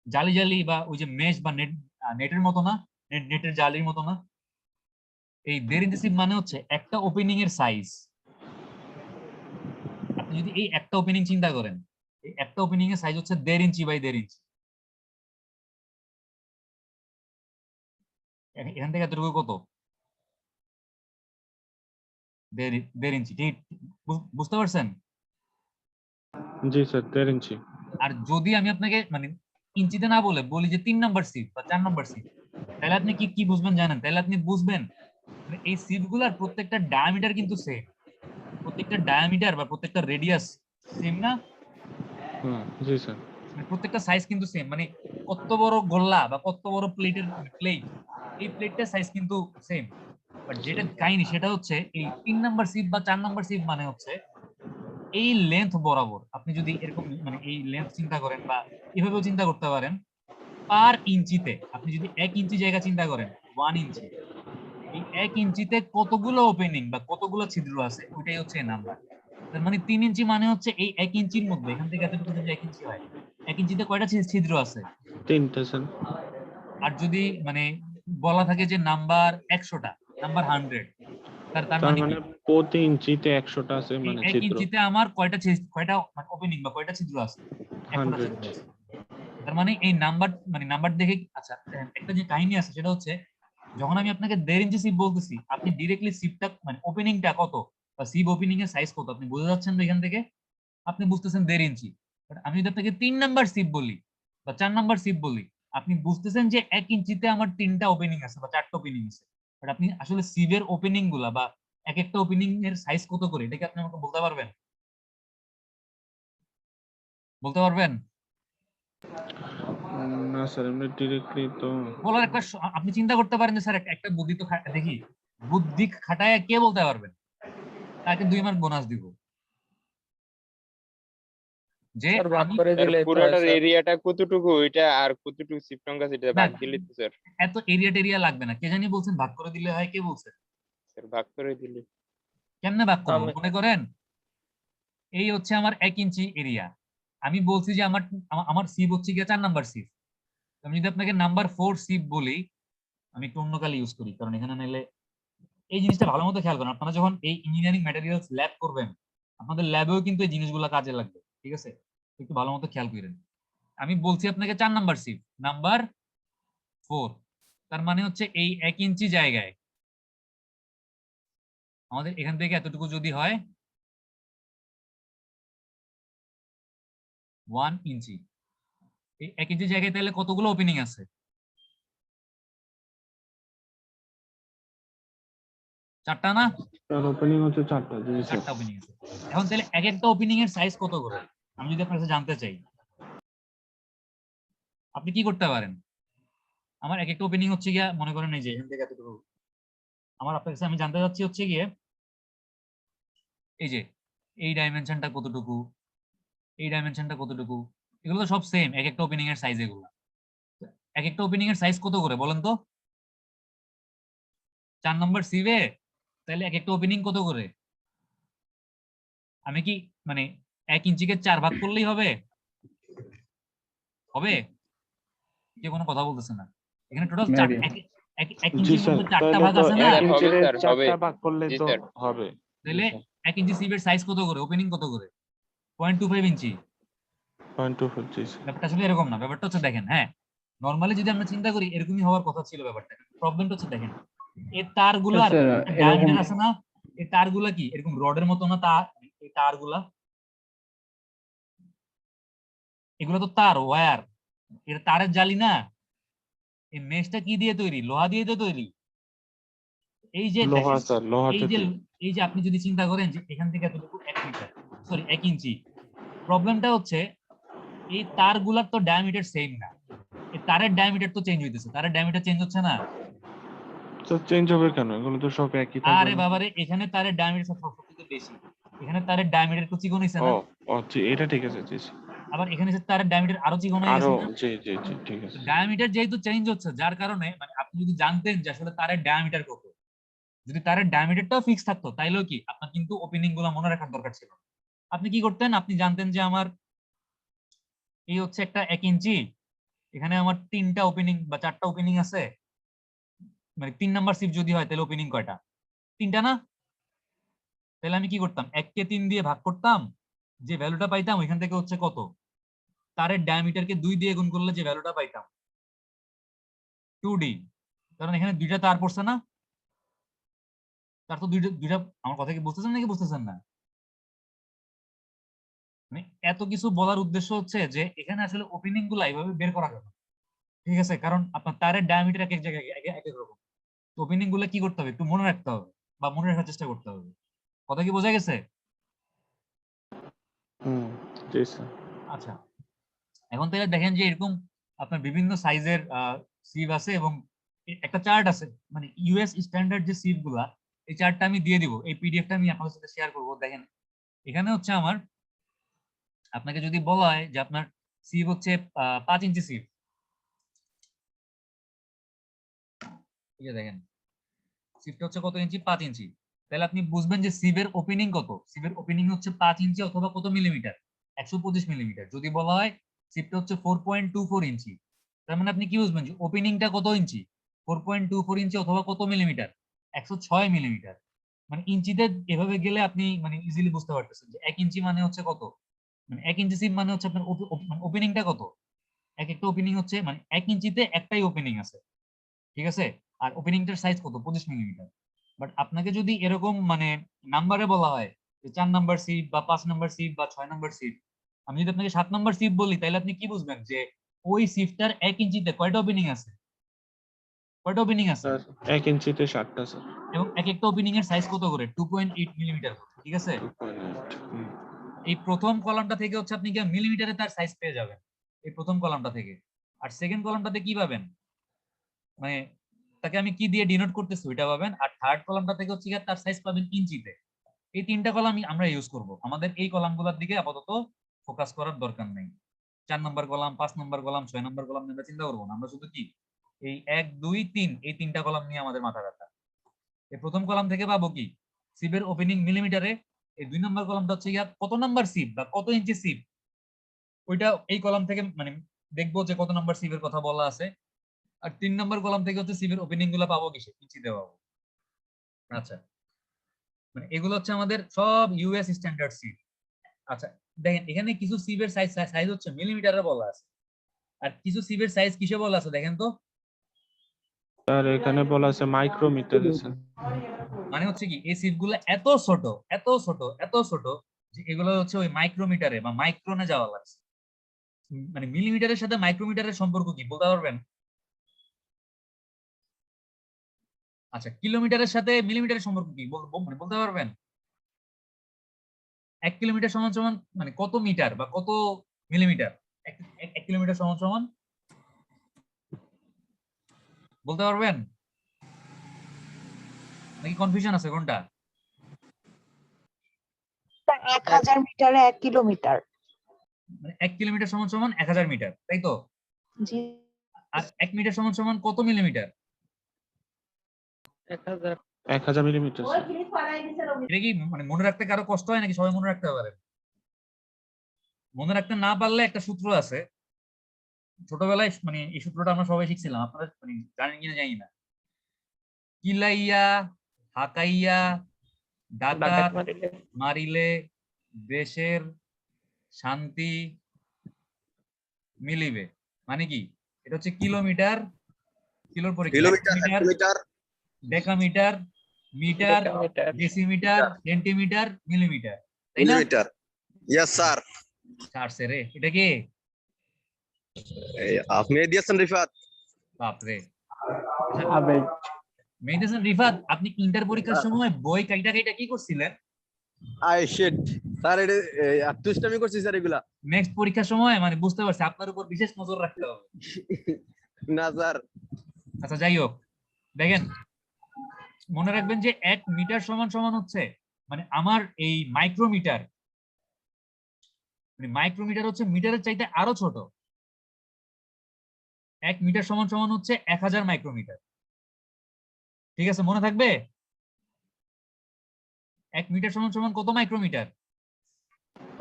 জালি জালি বা ওই যে মেশ বা নেটের মতো না, নেটের জালির মতো না। এই 1.5 ইঞ্চি সিভ মানে হচ্ছে একটা ওপেনিং এর সাইজ। আপনি যদি এই একটা ওপেনিং চিন্তা করেন, এই একটা ওপেনিং এর সাইজ হচ্ছে 1.5 ইঞ্চি বাই 1.5 ইঞ্চি। এখান থেকে এতটুকু কত, 1.5 ইঞ্চি, ঠিক বুঝতে পারছেন? জি স্যার, 1.5 ইঞ্চি। আর যদি আমি আপনাকে মানে ইঞ্চিতে না বলে বলি যে 3 নাম্বার সিট বা 4 নাম্বার সিট, তাহলে আপনি কি কি বুঝবেন জানেন? তাহলে আপনি বুঝবেন মানে এই সিট গুলার প্রত্যেকটা ডায়ামিটার কিন্তু সেম, প্রত্যেকটা ডায়ামিটার বা প্রত্যেকটা রেডিয়াস সেম না, জি স্যার। মানে প্রত্যেকটা সাইজ কিন্তু সেম। মানে কত বড় গোল্লা বা কত বড় প্লেটের প্লেট, এই প্লেটটার সাইজ কিন্তু সেম। বাট যেটা কাহিনী সেটা হচ্ছে এই 3 নাম্বার সিট বা 4 নাম্বার সিট মানে হচ্ছে এই লেন্থ বরাবর আপনি যদি এরকম মানে এই লেন্থ চিন্তা করেন বা এভাবেও চিন্তা করতে পারেন, পার ইঞ্চিতে আপনি যদি 1 ইঞ্চি জায়গা চিন্তা করেন 1 ইঞ্চি, এই 1 ইঞ্চিতে কতগুলো ওপেনিং বা কতগুলো ছিদ্র আছে ওইটাই হচ্ছে নাম্বার। তার মানে 3 ইঞ্চি মানে হচ্ছে এই 1 ইঞ্চির মধ্যে, এখান থেকে এতটুকু যদি 1 ইঞ্চি হয়, 1 ইঞ্চিতে কয়টা ছিদ্র আছে? 3টে স্যার। আর যদি মানে বলা থাকে যে নাম্বার 100টা, নাম্বার 100, তার তার তার মানে কি মানে প্রতি ইঞ্চিতে 100টা আছে এই মানে 1 ছিদ্র। ইঞ্চিতে আমার কয়টা মানে ওপেনিং বা কয়টা ছিদ্র আছে? 100টা 100। ছিদ্র আছে। তার মানে এই নাম্বার মানে নাম্বার দেখে আচ্ছা একটা যে কাহিনী আছে সেটা হচ্ছে, যখন আমি আপনাকে 1.5 ইঞ্চি সিপ বলতেছি, আপনি ডিরেক্টলি সিপটা মানে ওপেনিংটা কত বা সিপ ওপেনিং এর সাইজ কত আপনি বুঝে যাচ্ছেন তো এখান থেকে, আপনি বুঝতেছেন 1.5 ইঞ্চি। বাট আমি যদি আপনাকে 3 নাম্বার সিপ বলি বা 4 নাম্বার সিপ বলি, আপনি বুঝতেছেন যে 1 ইঞ্চিতে আমার 3টা ওপেনিং আছে বা 4টা ওপেনিং আছে। বাট আপনি আসলে সিপের ওপেনিং গুলা বা এক একটা ওপেনিং এর সাইজ কত করে এটা কি আপনি আমাকে বলতে পারবেন? বলতে পারবেন? না স্যার, এমনি ডিরেক্টলি তো। বলার একটা আপনি চিন্তা করতে পারেন যে স্যার একটা বুদ্ধি তো দেখি, বুদ্ধি খাটায় কে বলতে পারবেন, তাকে 2 মার্ক বোনাস দিব। যে স্যার ভাগ আমি করে স্যার, দিলেই তো হয় পুরাটার স্যার। এরিয়াটা কতটুকু, ওইটা আর কতটুকু সিফটঙ্কা সেটা না ভাগ দিলে তো স্যার। এত এরিয়া টেরিয়া লাগবে না, কে জানি বলছেন ভাগ করে দিলে হয়, কে বলছে? স্যার, ভাগ করে দিলে। কেমনে ভাগ করবো আমি মনে করেন, এই হচ্ছে আমার 1 ইঞ্চি এরিয়া, আমি বলছি যে আমার আমার সিপ হচ্ছে গিয়ে 4 নাম্বার সিপ। আমি যদি আপনাকে নাম্বার 4 সিপ বলি, আমি একটু অন্য কালে ইউজ করি কারণ এখানে নাইলে এই জিনিসটা ভালো মতো খেয়াল করেন, আপনারা যখন এই ইঞ্জিনিয়ারিং ম্যাটেরিয়ালস ল্যাব করবেন আপনাদের ল্যাবেও কিন্তু এই জিনিসগুলো কাজে লাগবে। ঠিক আছে, একটু ভালো মতো খেয়াল করেন। আমি বলছি আপনাকে 4 নাম্বার সিপ নাম্বার 4, তার মানে হচ্ছে এই 1 ইঞ্চি জায়গায় আমাদের এখান থেকে এতটুকু যদি হয় 1 ইঞ্চি, এই 1 ইঞ্চি জায়গায় তাহলে কতগুলো ওপেনিং আছে? 4টা না? তার ওপেনিং হচ্ছে 4টা। জি স্যার। 4টা ওপেনিং আছে। এখন তাহলে এক একটা ওপেনিং এর সাইজ কত করে আমি যদি আপনার কাছে জানতে চাই, আপনি কি করতে পারেন? আমার এক একটা ওপেনিং হচ্ছে গিয়া মনে করেন এই যে এখান থেকে এতটুকু, আমার আপনার কাছে আমি জানতে চাচ্ছি হচ্ছে গিয়ে এই যে এই ডাইমেনশনটা কতটুকু, এই ডাইমেনশনটা কতটুকু, এগুলো তো সব সেম এক একটা ওপেনিং এর সাইজ। এগুলো এক একটা ওপেনিং এর সাইজ কত করে বলেন তো? 4 নম্বর সিভে তাহলে এক একটা ওপেনিং কত করে? আমি কি মানে 1 ইঞ্চিকে 4 ভাগ করলেই হবে? হবে? কেউ কোনো কথা বলতেছে না। এখানে টোটাল 4 মেবি এক জি ইঞ্চির স্যার, মধ্যে 4টা তাহলে ভাগ তো আছে না? 1 স্যার, হবে ইঞ্চির স্যার, হবে। 4টা ভাগ করলে জি তো স্যার। হবে। জি তাহলে স্যার। 1 ইঞ্চি সিভের সাইজ কত করে, ওপেনিং কত করে? 0.25 ইঞ্চি। 0.25। জি স্যার। ব্যাপারটা আসলে এরকম না, ব্যাপারটা হচ্ছে দেখেন, হ্যাঁ নরমালি যদি আমরা চিন্তা করি এরকমই হওয়ার কথা ছিল ব্যাপারটা। প্রবলেমটা হচ্ছে দেখেন এই তারগুলার স্যার একটা এরকম ডায়ামিটার আছে না, এই তারগুলা কি এরকম রডের মতো না তার, এই তারগুলা এগুলো তো তার ওয়্যার, এটা তারের জালি না। এই মেশটা কি দিয়ে তৈরি, লোহা দিয়ে তো তৈরি। এই যে লোহা দেখেন স্যার, লোহা এই যে থেকে। এই যে আপনি যদি চিন্তা করেন যে এখান থেকে এতটুকু 1 মিটার, সরি 1 ইঞ্চি। প্রবলেমটা হচ্ছে এই তারগুলার তো ডায়ামিটার সেম না, এই তারের ডায়ামিটার তো চেঞ্জ হইতেছে, তারের ডায়ামিটার চেঞ্জ হচ্ছে না। তো চেঞ্জ হবে কেন, এগুলো তো সব একই থাকবে আরে না? বাবারে, এখানে তারের ডায়ামিটার সবথেকে বেশি, এখানে তারের ডায়ামিটার একটু চিকন হইছে ও না, ও জি, এটা ঠিক আছে, জি জি। আবার এখানে যে তারের ডায়ামিটার আরো চিকন হয়ে আরো গেছে না। জি জি জি, ঠিক আছে। ডায়ামিটার যেহেতু চেঞ্জ হচ্ছে, যার কারণে মানে আপনি যদি জানতেন যে আসলে তারের ডায়ামিটার কত, যদি তারের ডায়ামিটারটাও ফিক্স থাকতো তাইলেও কি আপনার কিন্তু ওপেনিং গুলো মনে রাখার দরকার ছিল না। আপনি কি করতেন, আপনি জানতেন যে আমার এই হচ্ছে একটা 1 ইঞ্চি, এখানে আমার 3টা ওপেনিং বা 4টা ওপেনিং আছে, মানে 3 নাম্বার সিপ যদি হয় তাহলে ওপেনিং কয়টা, 3টা না? তাহলে আমি কি করতাম, 1 কে 3 দিয়ে ভাগ করতাম, যে ভ্যালুটা পাইতাম ওইখান থেকে হচ্ছে কত, তারের ডায়ামিটারকে 2 দিয়ে গুণ করলে যে ভ্যালুটা পাইতাম 2d, কারণ এখানে 2টা তার পড়ছে না, তার তো দুইটা। আমার কথা কি বুঝতেছেন নাকি বুঝতেছেন না? মানে এত কিছু বলার উদ্দেশ্য হচ্ছে যে এখানে আসলে ওপেনিং গুলা এইভাবে বের করা যাবে না, ঠিক আছে? কারণ আপনার তারের ডায়ামিটার এক এক জায়গায় এক এক রকম, তো ওপেনিং গুলা কি করতে হবে, একটু মনে রাখতে হবে বা মনে রাখার চেষ্টা করতে হবে। কথা কি বোঝা গেছে? হুম, জি স্যার। আচ্ছা, এখন তাহলে দেখেন যে এরকম আপনার বিভিন্ন সাইজের সিভ আছে এবং একটা চার্ট আছে, মানে ইউএস স্ট্যান্ডার্ড যে সিভ গুলা, এই চার্টটা আমি দিয়ে দিব, এই পিডিএফটা আমি আপনাদের সাথে শেয়ার করবো। দেখেন এখানে হচ্ছে আমার, আপনাকে যদি বলা হয় যে আপনার সিভ হচ্ছে 5 ইঞ্চি সিভ, ঠিক আছে? দেখেন সিভটা হচ্ছে কত ইঞ্চি, 5 ইঞ্চি, তাহলে আপনি বুঝবেন যে সিভের ওপেনিং কত, সিভের ওপেনিং হচ্ছে 5 ইঞ্চি অথবা কত মিলিমিটার, 125 মিলিমিটার। যদি বলা হয় সিভটা হচ্ছে 4.24 ইঞ্চি, তার মানে আপনি কি বুঝবেন যে ওপেনিংটা কত ইঞ্চি, 4.24 ইঞ্চি অথবা কত মিলিমিটার, 106 মিলিমিটার। মানে ইঞ্চিতে এভাবে গেলে আপনি মানে ইজিলি বুঝতে পারতেছেন যে 1 ইঞ্চি মানে হচ্ছে কত, মানে 1 ইঞ্চি সিভ মানে হচ্ছে আপনার ওপেনিংটা কত। এক একটা ওপেনিং হচ্ছে মানে 1 ইঞ্চিতে একটাই ওপেনিং আছে, ঠিক আছে? আর ওপেনিংটার সাইজ কত, 25 মিলিমিটার। বাট আপনাকে যদি এরকম মানে নাম্বারে বলা হয় যে 4 নাম্বার সিপ বা 5 নাম্বার সিপ বা 6 নাম্বার সিপ, আমি যদি আপনাকে 7 নাম্বার সিপ বলি তাহলে আপনি কি বুঝবেন যে ওই সিপটার 1 ইঞ্চিতে কয়টা ওপেনিং আছে, কয়টা ওপেনিং আছে, স্যার 1 ইঞ্চিতে 7টা স্যার। এবং এক একটা ওপেনিং এর সাইজ কত করে, 2.8 মিলিমিটার করে, ঠিক আছে? 2.8, এই প্রথম কলামটা থেকে হচ্ছে আপনি কি মিলিমিটারে তার সাইজ পেয়ে যাবেন, এই প্রথম কলামটা থেকে। আর সেকেন্ড কলামটাতে কি পাবেন, মানে তাকে আমি কি দিয়ে ডিনোট করতেছি ওইটা পাবেন। আর থার্ড কলামটা থেকে হচ্ছে গিয়ে তার সাইজ পাবেন ইঞ্চিতে। এই 3টা কলাম আমরা ইউজ করব, আমাদের এই কলামগুলোর দিকে আপাতত ফোকাস করার দরকার নেই। 4 নম্বর কলাম, 5 নম্বর কলাম, 6 নম্বর কলাম নিয়ে আমরা চিন্তা করবো না, আমরা শুধু কি এই 1 2 3 এই 3টা কলাম নিয়ে আমাদের মাথা ব্যথা। এই প্রথম কলাম থেকে পাবো কি, সিপের ওপেনিং মিলিমিটারে। এই 2 নম্বর কলামটা হচ্ছে গিয়া কত নাম্বার সিপ বা কত ইঞ্চি সিপ, ওইটা এই কলাম থেকে মানে দেখবো যে কত নাম্বার সিপের কথা বলা আছে। আর 3 নম্বর কলাম থেকে হচ্ছে সিভের ওপেনিং গুলো পাবো কিসে, ইঞ্চিতে পাবো। আচ্ছা, মানে এগুলো হচ্ছে আমাদের সব ইউএস স্ট্যান্ডার্ড সিভ। আচ্ছা দেখেন এখানে কিছু সিভের সাইজ সাইজ হচ্ছে মিলিমিটারে বলা আছে, আর কিছু সিভের সাইজ কিসে বলা আছে দেখেন তো। স্যার এখানে বলা আছে মাইক্রোমিটারে স্যার। মানে হচ্ছে কি এই সিভ গুলো এত ছোট এত ছোট এত ছোট যে এগুলো হচ্ছে ওই মাইক্রোমিটারে বা মাইক্রনে যাওয়া লাগছে। মানে মিলিমিটারের সাথে মাইক্রোমিটারের সম্পর্ক কি বলতে পারবেন? আচ্ছা কিলোমিটারের সাথে মিলিমিটারের সম্পর্ক কি মানে বলতে পারবেন? 1 কিলোমিটার সমান সমান মানে কত মিটার বা কত মিলিমিটার, 1 কিলোমিটার সমান সমান বলতে পারবেন নাকি কনফিউশন আছে কোনটা? 1000 মিটারে 1 কিলোমিটার। মানে 1 কিলোমিটার সমান সমান 1000 মিটার, তাই তো? জি আর 1 মিটার সমান সমান কত মিলিমিটার? 1000 millimetre sir. এটা কি মানে মনে রাখতে কারো কষ্ট হয় নাকি সবাই মনে রাখতে পারে? মনে রাখতে না পারলে একটা সূত্র আছে ছোটবেলায়, মানে এই সূত্রটা আমরা সবাই শিখছিলাম, আপনারা মানে জানেন কিনা জানি না। কিলাইয়া হাকাইয়া ডাকাত মারিলে দেশের শান্তি মিলিবে, মানে কি? এটা হচ্ছে কিলোমিটার, কিলোর পরে kilometre, metre, hectometre, decametre, metre, decimetre, centimetre, millimetre, তাই না? মিলিমিটার। Yes sir. ছাড়ছে রে, এটা কি? আপনি দিয়েছেন রিফাত। বাপরে। আবেগ। মেডিসিন রিফাত, আপনি ইন্টার পরীক্ষার সময় বই কাইটা কাইটা কি করছিলেন? আই শিট স্যার এটা দুষ্টামি করছি স্যার এগুলা। নেক্সট পরীক্ষার সময় মানে বুঝতে পারছি আপনার উপর বিশেষ নজর রাখতে হবে। না স্যার। আচ্ছা যাই হোক, দেখেন মনে রাখবেন যে 1 মিটার সমান সমান হচ্ছে মানে আমার এই মাইক্রোমিটার, মানে মাইক্রোমিটার হচ্ছে মিটারের চাইতে আরো ছোট। 1 মিটার সমান সমান হচ্ছে 1000 মাইক্রোমিটার। ঠিক আছে, মনে থাকবে? 1 মিটার সমান সমান কত মাইক্রোমিটার?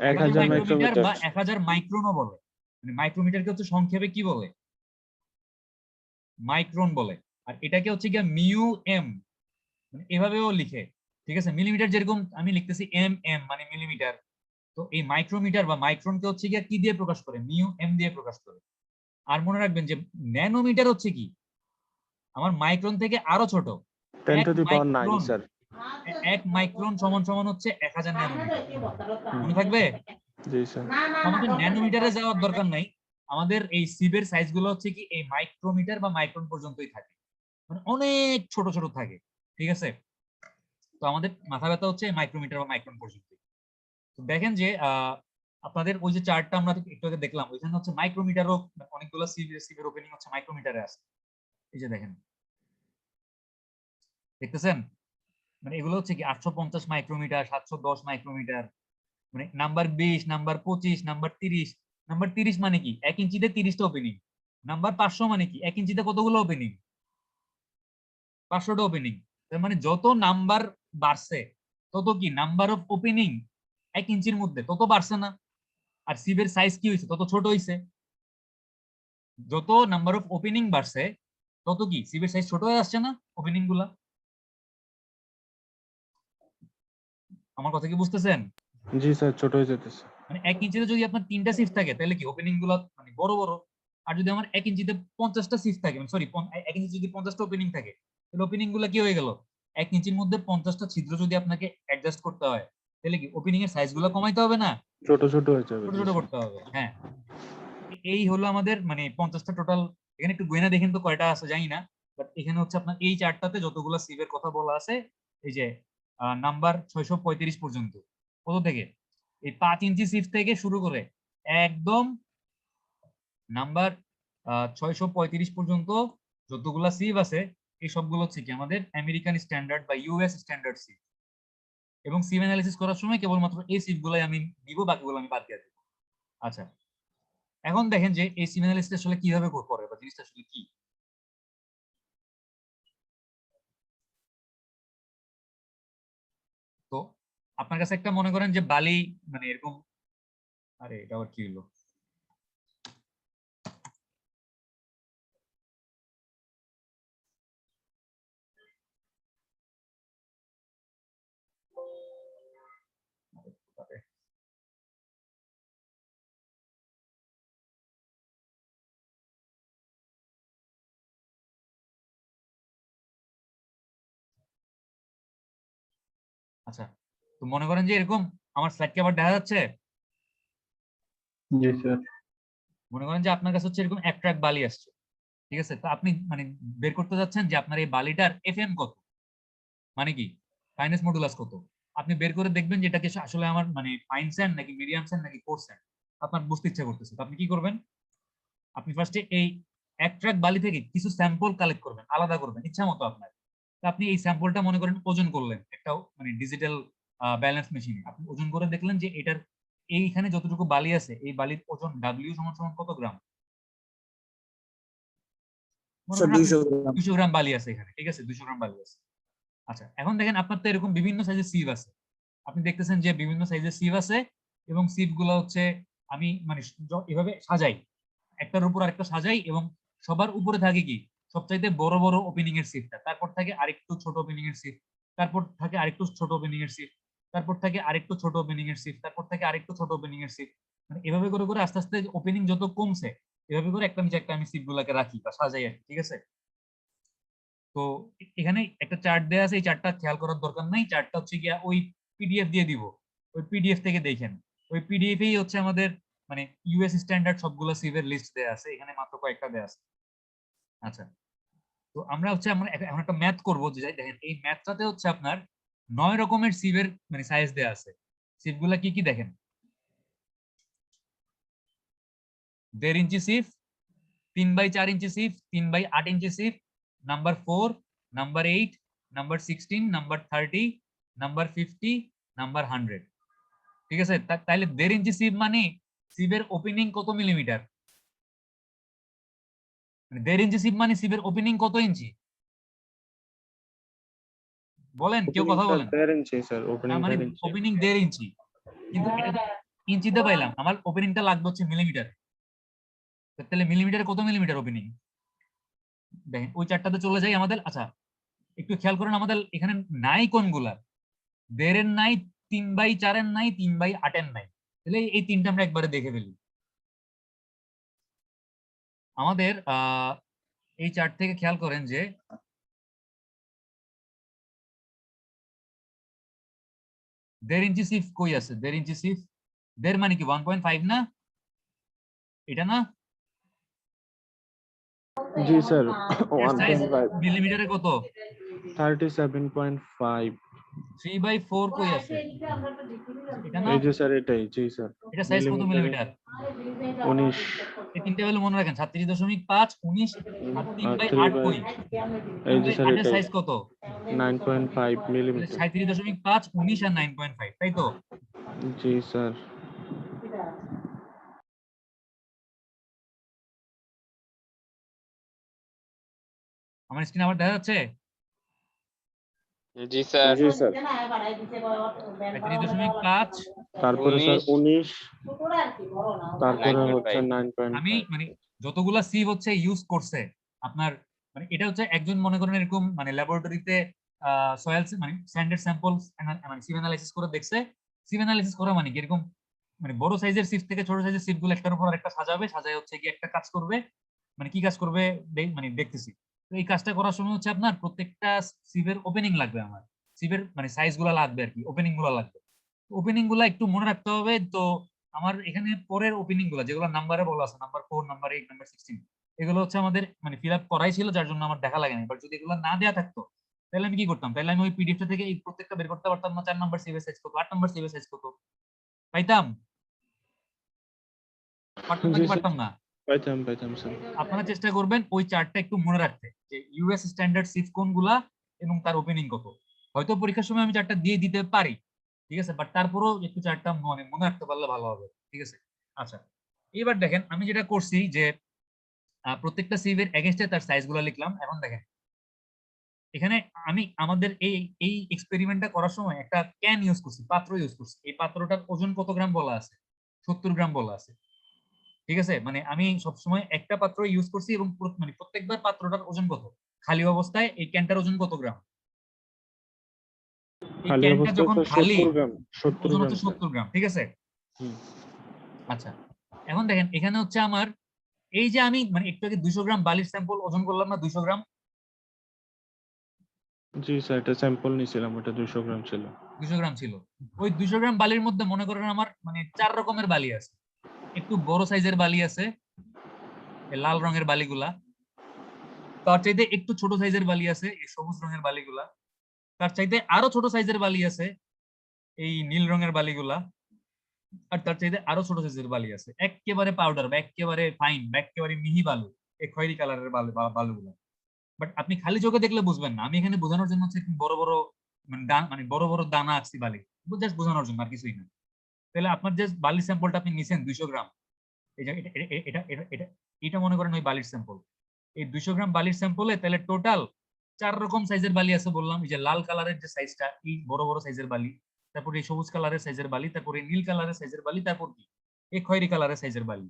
1000 micrometer micrometer. বা 1000 মাইক্রনও বলে। মানে মাইক্রোমিটারকে হচ্ছে সংক্ষেপে কি বলে? মাইক্রন বলে। আর এটাকে হচ্ছে গিয়া মিউ এম, মানে এভাবেও লিখে। ঠিক আছে, মিলিমিটার যেরকম আমি লিখতেছি এম এম মানে মিলিমিটার, তো এই মাইক্রোমিটার বা মাইক্রনকে হচ্ছে গিয়া কি দিয়ে প্রকাশ করে? মিউ এম দিয়ে প্রকাশ করে। আর মনে রাখবেন যে ন্যানোমিটার হচ্ছে কি? আমার মাইক্রন থেকে আরো ছোট। 10 এক to the power 9 micron, sir. 1 micron সমান সমান হচ্ছে 1000 ন্যানোমিটার। মনে থাকবে? জি স্যার। আমাদের ন্যানোমিটারে যাওয়ার দরকার নাই, আমাদের এই সিবের সাইজ গুলো হচ্ছে কি এই মাইক্রোমিটার বা মাইক্রন পর্যন্তই থাকে, মানে অনেক ছোট ছোট থাকে। ঠিক আছে, তো আমাদের মাথা ব্যথা হচ্ছে মাইক্রোমিটার বা মাইক্রন পর্যন্ত। তো দেখেন যে আপনাদের ওই যে চার্টটা আমরা একটু আগে দেখলাম, ওইখানে হচ্ছে মাইক্রোমিটারও অনেকগুলো সিবের ওপেনিং হচ্ছে মাইক্রোমিটারে আছে। এই যে দেখেন, দেখতেছেন? মানে এগুলো হচ্ছে কি 850 মাইক্রোমিটার, 710 মাইক্রোমিটার, মানে নাম্বার 20, নাম্বার 25, নাম্বার 30। নাম্বার 30 মানে কি 1 ইঞ্চিতে 30টা ওপেনিং। নাম্বার 500 মানে কি 1 ইঞ্চিতে কতগুলো ওপেনিং? 500টা ওপেনিং। তার মানে যত নাম্বার বাড়ছে তত কি নাম্বার অফ ওপেনিং 1 ইঞ্চির মধ্যে তত বাড়ছে না? আর সিবের সাইজ কি হয়েছে? তত ছোট হয়েছে। যত নাম্বার অফ ওপেনিং বাড়ছে তত কি সিবের সাইজ ছোট হয়ে আসছে না? ওপেনিং গুলা, আমার কথা কি বুঝতেছেন? জি স্যার, ছোট হয়ে যেতেছে। মানে 1 ইঞ্চিতে যদি আপনার 3টা সিফট থাকে তাহলে কি ওপেনিং গুলো মানে বড় বড়। আর যদি আমার 1 ইঞ্চিতে 50টা সিফট থাকে, মানে সরি 1 ইঞ্চি যদি 50টা ওপেনিং থাকে, তাহলে ওপেনিং গুলো কি হয়ে গেল? 1 ইঞ্চির মধ্যে 50টা ছিদ্র যদি আপনাকে অ্যাডজাস্ট করতে হয় তাহলে কি ওপেনিং এর সাইজ গুলো কমাইতে হবে না? ছোট ছোট হয়ে যাবে। ছোট জি ছোট স্যার। করতে হবে। হ্যাঁ, এই হলো আমাদের মানে 50টা টোটাল। এখানে একটু গোয়েনা দেখেন তো কয়টা আছে জানি না, বাট এখানে হচ্ছে আপনার এই চারটাতে যতগুলো সিভের কথা বলা আছে, এই যে নাম্বার 635 পর্যন্ত, কত থেকে? এই 5 ইঞ্চি সিফ থেকে শুরু করে একদম নাম্বার 635 পর্যন্ত যতগুলা সিভ আছে এই সবগুলো হচ্ছে কি আমাদের আমেরিকান স্ট্যান্ডার্ড বা ইউএস স্ট্যান্ডার্ড সিভ। এবং সিভ অ্যানালিসিস করার সময় কেবলমাত্র এই সিভ গুলাই আমি দিব, বাকিগুলো আমি বাদ দিয়ে দেবো। আচ্ছা, এখন দেখেন যে এই সিভ অ্যানালিসিস আসলে কিভাবে করে বা জিনিসটা আসলে কি। তো আপনার কাছে একটা মনে করেন যে বালি মানে এরকম, আরে এটা আবার কি হলো? আরে, আচ্ছা, তো মনে করেন যে এরকম আমার স্লাইড কি আবার দেখা যাচ্ছে? জি স্যার। মনে করেন যে আপনার কাছে হচ্ছে এরকম এক ট্রাক বালি আসছে। ঠিক আছে, তো আপনি মানে বের করতে যাচ্ছেন যে আপনার এই বালিটার এফএম কত, মানে কি ফাইনেস মডুলাস কত। আপনি বের করে দেখবেন যে এটা কি আসলে আমার মানে ফাইন স্যান্ড নাকি মিডিয়াম স্যান্ড নাকি কোর্স স্যান্ড, আপনার বুঝতে ইচ্ছা করতেছে। তো আপনি কি করবেন? আপনি ফার্স্টে এই এক ট্রাক বালি থেকে কিছু স্যাম্পল কালেক্ট করবেন, আলাদা করবেন ইচ্ছা মতো আপনার। তো আপনি এই স্যাম্পলটা মনে করেন ওজন করলেন একটা মানে ডিজিটাল ব্যালেন্স মেশিনে, আপনি ওজন করে দেখলেন যে এটার এইখানে যতটুকু বালি আছে এই বালির ওজন ডাব্লিউ সমান সমান কত গ্রাম? মনে স্যার করেন আপনি 200 গ্রাম। 200 গ্রাম বালি আছে এখানে। ঠিক আছে, 200 গ্রাম বালি আছে। আচ্ছা, এখন দেখেন আপনার তো এরকম বিভিন্ন সাইজের সিভ আছে। আপনি দেখতেছেন যে বিভিন্ন সাইজের সিভ আছে এবং সিভ গুলো হচ্ছে আমি মানে এভাবে সাজাই, একটার উপর আরেকটা সাজাই, এবং সবার উপরে থাকে কি সবচাইতে বড় বড় ওপেনিং এর সিফটটা, তারপর থাকে আরেকটু ছোট ওপেনিং এর সিফট, তারপর থাকে আরেকটু ছোট ওপেনিং এর সিফট, তারপর থাকে আরেকটু ছোট ওপেনিং এর সিফট, তারপর থাকে আরেকটু ছোট ওপেনিং এর সিফট। মানে এভাবে করে করে আস্তে আস্তে ওপেনিং যত কমছে এভাবে করে একটা নিচে একটা আমি সিফট গুলাকে রাখি বা সাজাই আর কি। ঠিক আছে, তো এখানে একটা চার্ট দেওয়া আছে, এই চার্টটা খেয়াল করার দরকার নাই, চার্টটা হচ্ছে গিয়া ওই পিডিএফ দিয়ে দিব, ওই পিডিএফ থেকে দেখেন। ওই পিডিএফেই হচ্ছে আমাদের মানে ইউএস স্ট্যান্ডার্ড সবগুলো সিভের লিস্ট দেওয়া আছে, এখানে মাত্র কয়েকটা দেওয়া আছে। আচ্ছা, তো আমরা হচ্ছে আমরা এখন একটা ম্যাথ করবো যে দেখেন এই ম্যাথটাতে হচ্ছে আপনার 9 রকমের সিভের মানে সাইজ দেওয়া আছে। সিফগুলা কি কি দেখেন? 1.5 inch sieve, 3/4 inch sieve, 3/8 inch sieve, number 4, number 8, number 16, number 30, number 50, number 100। ঠিক আছে, তাহলে 1.5 ইঞ্চি সিফ মানে সিফের ওপেনিং কত মিলিমিটার? 1.5 ইঞ্চি সিফ মানে সিফের ওপেনিং কত ইঞ্চি? বলেন, কেউ কথা বলেন। 1.5 ইঞ্চি স্যার, ওপেনিং মানে 1.5 ইঞ্চি। ওপেনিং 1.5 ইঞ্চি, কিন্তু এটা ইঞ্চিতে পাইলাম, আমার ওপেনিংটা লাগবে হচ্ছে মিলিমিটার। তাহলে মিলিমিটারে কত মিলিমিটার ওপেনিং? দেখেন ওই চারটাতে চলে যাই আমাদের। আচ্ছা একটু খেয়াল করেন, আমাদের এখানে নাই কোনগুলা? 1.5 এর নাই, 3/4 এর নাই, 3/8 এর নাই। তাহলে এই তিনটা আমরা একবারে দেখে ফেলি। আমাদের এই চার্ট থেকে খেয়াল করেন যে 1.5 ইঞ্চি সিফ কই আছে? 1.5 ইঞ্চি সিফ, 1.5 মানে কি 1.5 না? এটা না? জি স্যার, এর সাইজ 1.5, মিলিমিটারে কত? 37.5। 3/4 কই আছে? এটা না? এই যে স্যার এটাই, জি স্যার। এটা সাইজ কত মিলিমিটার? 19 এই তিনটা ভ্যালু মনে রাখেন, 37.5, 19 আর 3/8 কই? এই যে স্যার 3/8 এর এটাই, সাইজ কত? 9.5 মিলিমিটার। 37.5, 19 আর 9.5, তাই তো? জি স্যার। আমার স্ক্রিন আবার দেখা যাচ্ছে? জি স্যার। জি স্যার। 37.5, তারপরে স্যার 19, তারপরে 9.5 হচ্ছে আমি 9.5। মানে যতগুলা সিভ হচ্ছে ইউজ করছে আপনার, মানে এটা হচ্ছে একজন মনে করেন এরকম মানে ল্যাবরেটরিতে সয়েল মানে স্যান্ডের স্যাম্পল মানে সিভ অ্যানালাইসিস করে দেখছে। সিভ অ্যানালাইসিস করা মানে কি এরকম মানে বড় সাইজের সিফ থেকে ছোট সাইজের সিফ গুলো একটার উপর একটা সাজাবে, সাজায় হচ্ছে কি একটা কাজ করবে। মানে কি কাজ করবে মানে দেখতেছি। তো এই কাজটা করার সময় হচ্ছে আপনার প্রত্যেকটা সিভের ওপেনিং লাগবে, আমার সিভের মানে সাইজ গুলা লাগবে আর কি, ওপেনিং গুলা লাগবে। ওপেনিং গুলা একটু মনে রাখতে হবে। তো আমার এখানে পরের ওপেনিং গুলো যেগুলো নাম্বারে বলা আছে, নাম্বার 4, নাম্বার 8, নাম্বার 16, এগুলো হচ্ছে আমাদের মানে ফিল আপ করাই ছিল, যার জন্য আমার দেখা লাগে না। এবার যদি এগুলো না দেওয়া থাকতো তাহলে আমি কি করতাম? তাহলে আমি ওই পিডিএফটা থেকে এই প্রত্যেকটা বের করতে পারতাম না। 4 নাম্বার সিভে সাইজ কত, 8 নাম্বার সিভে সাইজ কত পাইতাম? পারতাম জি নাকি স্যার, পারতাম না? পাইতাম স্যার। আপনারা চেষ্টা করবেন ওই চার্টটা একটু মনে রাখতে, যে ইউএস স্ট্যান্ডার্ড সিফ কোনগুলা এবং তার ওপেনিং কত। হয়তো পরীক্ষার সময় আমি চার্টটা দিয়ে দিতে পারি, ঠিক আছে, বাট তারপরেও একটু চার্টটা মনে রাখতে পারলে ভালো হবে, ঠিক আছে। আচ্ছা এবার দেখেন আমি যেটা করছি যে প্রত্যেকটা সিভের এগেইনস্টে তার সাইজগুলো লিখলাম। এখন দেখেন এখানে আমি আমাদের এই এই এক্সপেরিমেন্টটা করার সময় একটা ক্যান ইউজ করছি, পাত্র ইউজ করছি। এই পাত্রটার ওজন কত গ্রাম বলা আছে? 70 গ্রাম বলা আছে, ঠিক আছে। মানে আমি সবসময় একটা পাত্র ইউজ করছি এবং মানে প্রত্যেকবার পাত্রটার ওজন কত, খালি অবস্থায় এই ক্যানটার ওজন কত গ্রাম? এই খালি ক্যানটা অবস্থায় যখন তো খালি 70 গ্রাম, 70 ওজন গ্রাম হচ্ছে স্যার। 70 গ্রাম, ঠিক আছে। হুম। আচ্ছা এখন দেখেন এখানে হচ্ছে আমার এই যে আমি মানে একটু আগে 200 গ্রাম বালির স্যাম্পল ওজন করলাম না, 200 গ্রাম। জি স্যার, এটা স্যাম্পল নিয়েছিলাম, ওটা 200 গ্রাম ছিল। 200 গ্রাম ছিল। ওই 200 গ্রাম বালির মধ্যে মনে করেন আমার মানে 4 রকমের বালি আছে। একটু বড় সাইজের বালি আছে, এই লাল রঙের বালিগুলা। তার চাইতে একটু ছোট সাইজের বালি আছে, এই সবুজ রঙের বালিগুলা। তার চাইতে আরো ছোট সাইজের বালি আছে, এই নীল রঙের বালিগুলা। আর তার চাইতে আরো ছোট সাইজের বালি আছে, একেবারে পাউডার বা একেবারে ফাইন বা একেবারে মিহি বালু, এই খয়েরি কালারের বালুগুলা। বাট আপনি খালি চোখে দেখলে বুঝবেন না। আমি এখানে বোঝানোর জন্য হচ্ছে বড় বড় মানে মানে বড় বড় দানা আঁকছি বালি, জাস্ট বোঝানোর জন্য আর কিছুই না। তাহলে আপনার যে বালির স্যাম্পলটা আপনি নিছেন 200 গ্রাম, এই যে এটা এটা এটা এটা মনে করেন ওই বালির স্যাম্পল। এই 200 গ্রাম বালির স্যাম্পলে তাহলে টোটাল 4 রকম সাইজের বালি আছে বললাম। এই যে লাল কালারের যে সাইজটা, এই বড় বড় সাইজের বালি, তারপর এই সবুজ কালারের সাইজের বালি, তারপর এই নীল কালারের সাইজের বালি, তারপর কি এই খয়েরি কালারের সাইজের বালি।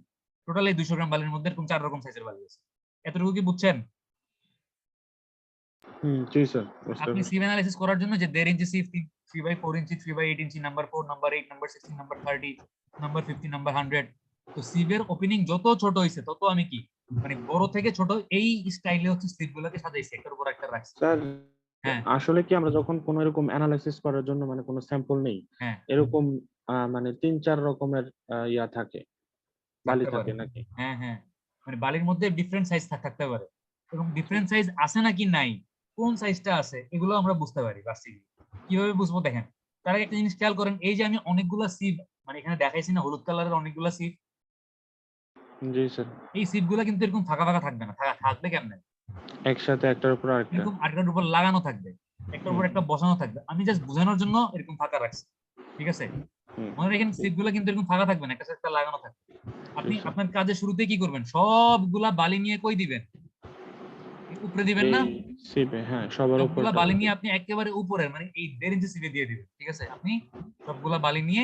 টোটাল এই 200 গ্রাম বালির মধ্যে এরকম 4 রকম সাইজের বালি আছে। এতটুকু কি বুঝছেন? জি স্যার, বুঝতে আপনি পারছি। সিভ অ্যানালাইসিস করার জন্য যে 1.5 inch sieve, 3/4 inch, 3/8 inch, number 4, number 8, number 16, number 30, number 50, number 100, তো সিভের ওপেনিং যত ছোট হইছে তত আমি কি মানে বড় থেকে ছোট এই স্টাইলে হচ্ছে সিভ গুলোকে সাজাইছি, একটার উপর একটা রাখছি। স্যার হ্যাঁ আসলে কি আমরা যখন কোনো এরকম অ্যানালাইসিস করার জন্য মানে কোনো স্যাম্পল নেই, হ্যাঁ এরকম মানে 3-4 রকমের ইয়া থাকে, বালি থাকতে পারে। থাকে নাকি? হ্যাঁ হ্যাঁ, মানে বালির মধ্যে ডিফারেন্ট সাইজ থাকতে পারে, এবং ডিফারেন্ট সাইজ আছে নাকি নাই, কোন সাইজটা আছে, এগুলো আমরা বুঝতে পারি। বাসি কিভাবে বুঝবো দেখেন, তার আগে একটা জিনিস খেয়াল করেন, এই যে আমি অনেকগুলা সিপ মানে এখানে দেখাইছি না হলুদ কালারের অনেকগুলা সিপ, জি স্যার, এই সিপ গুলা কিন্তু এরকম ফাঁকা ফাঁকা থাকবে না, থাকবে কেমনে, একসাথে একটার উপর আরেকটা। এরকম আরেকটার উপর লাগানো থাকবে, একটার উপর একটা বসানো থাকবে। আমি জাস্ট বোঝানোর জন্য এরকম ফাঁকা রাখছি, ঠিক আছে? হুম। মনে রাখেন সিপ গুলা কিন্তু এরকম ফাঁকা থাকবে না, একটা সাথে একটা লাগানো থাকবে। আপনি জি, স্যার। আপনার কাজের শুরুতে কি করবেন, সবগুলা বালি নিয়ে কই দিবেন, এই উপরে দিবেন না? এই সিপে, হ্যাঁ, সবার উপর। সবগুলা বালি নিয়ে আপনি একেবারে উপরে মানে এই 1.5 ইঞ্চি সিপে দিয়ে দিবেন, ঠিক আছে? আপনি সবগুলা বালি নিয়ে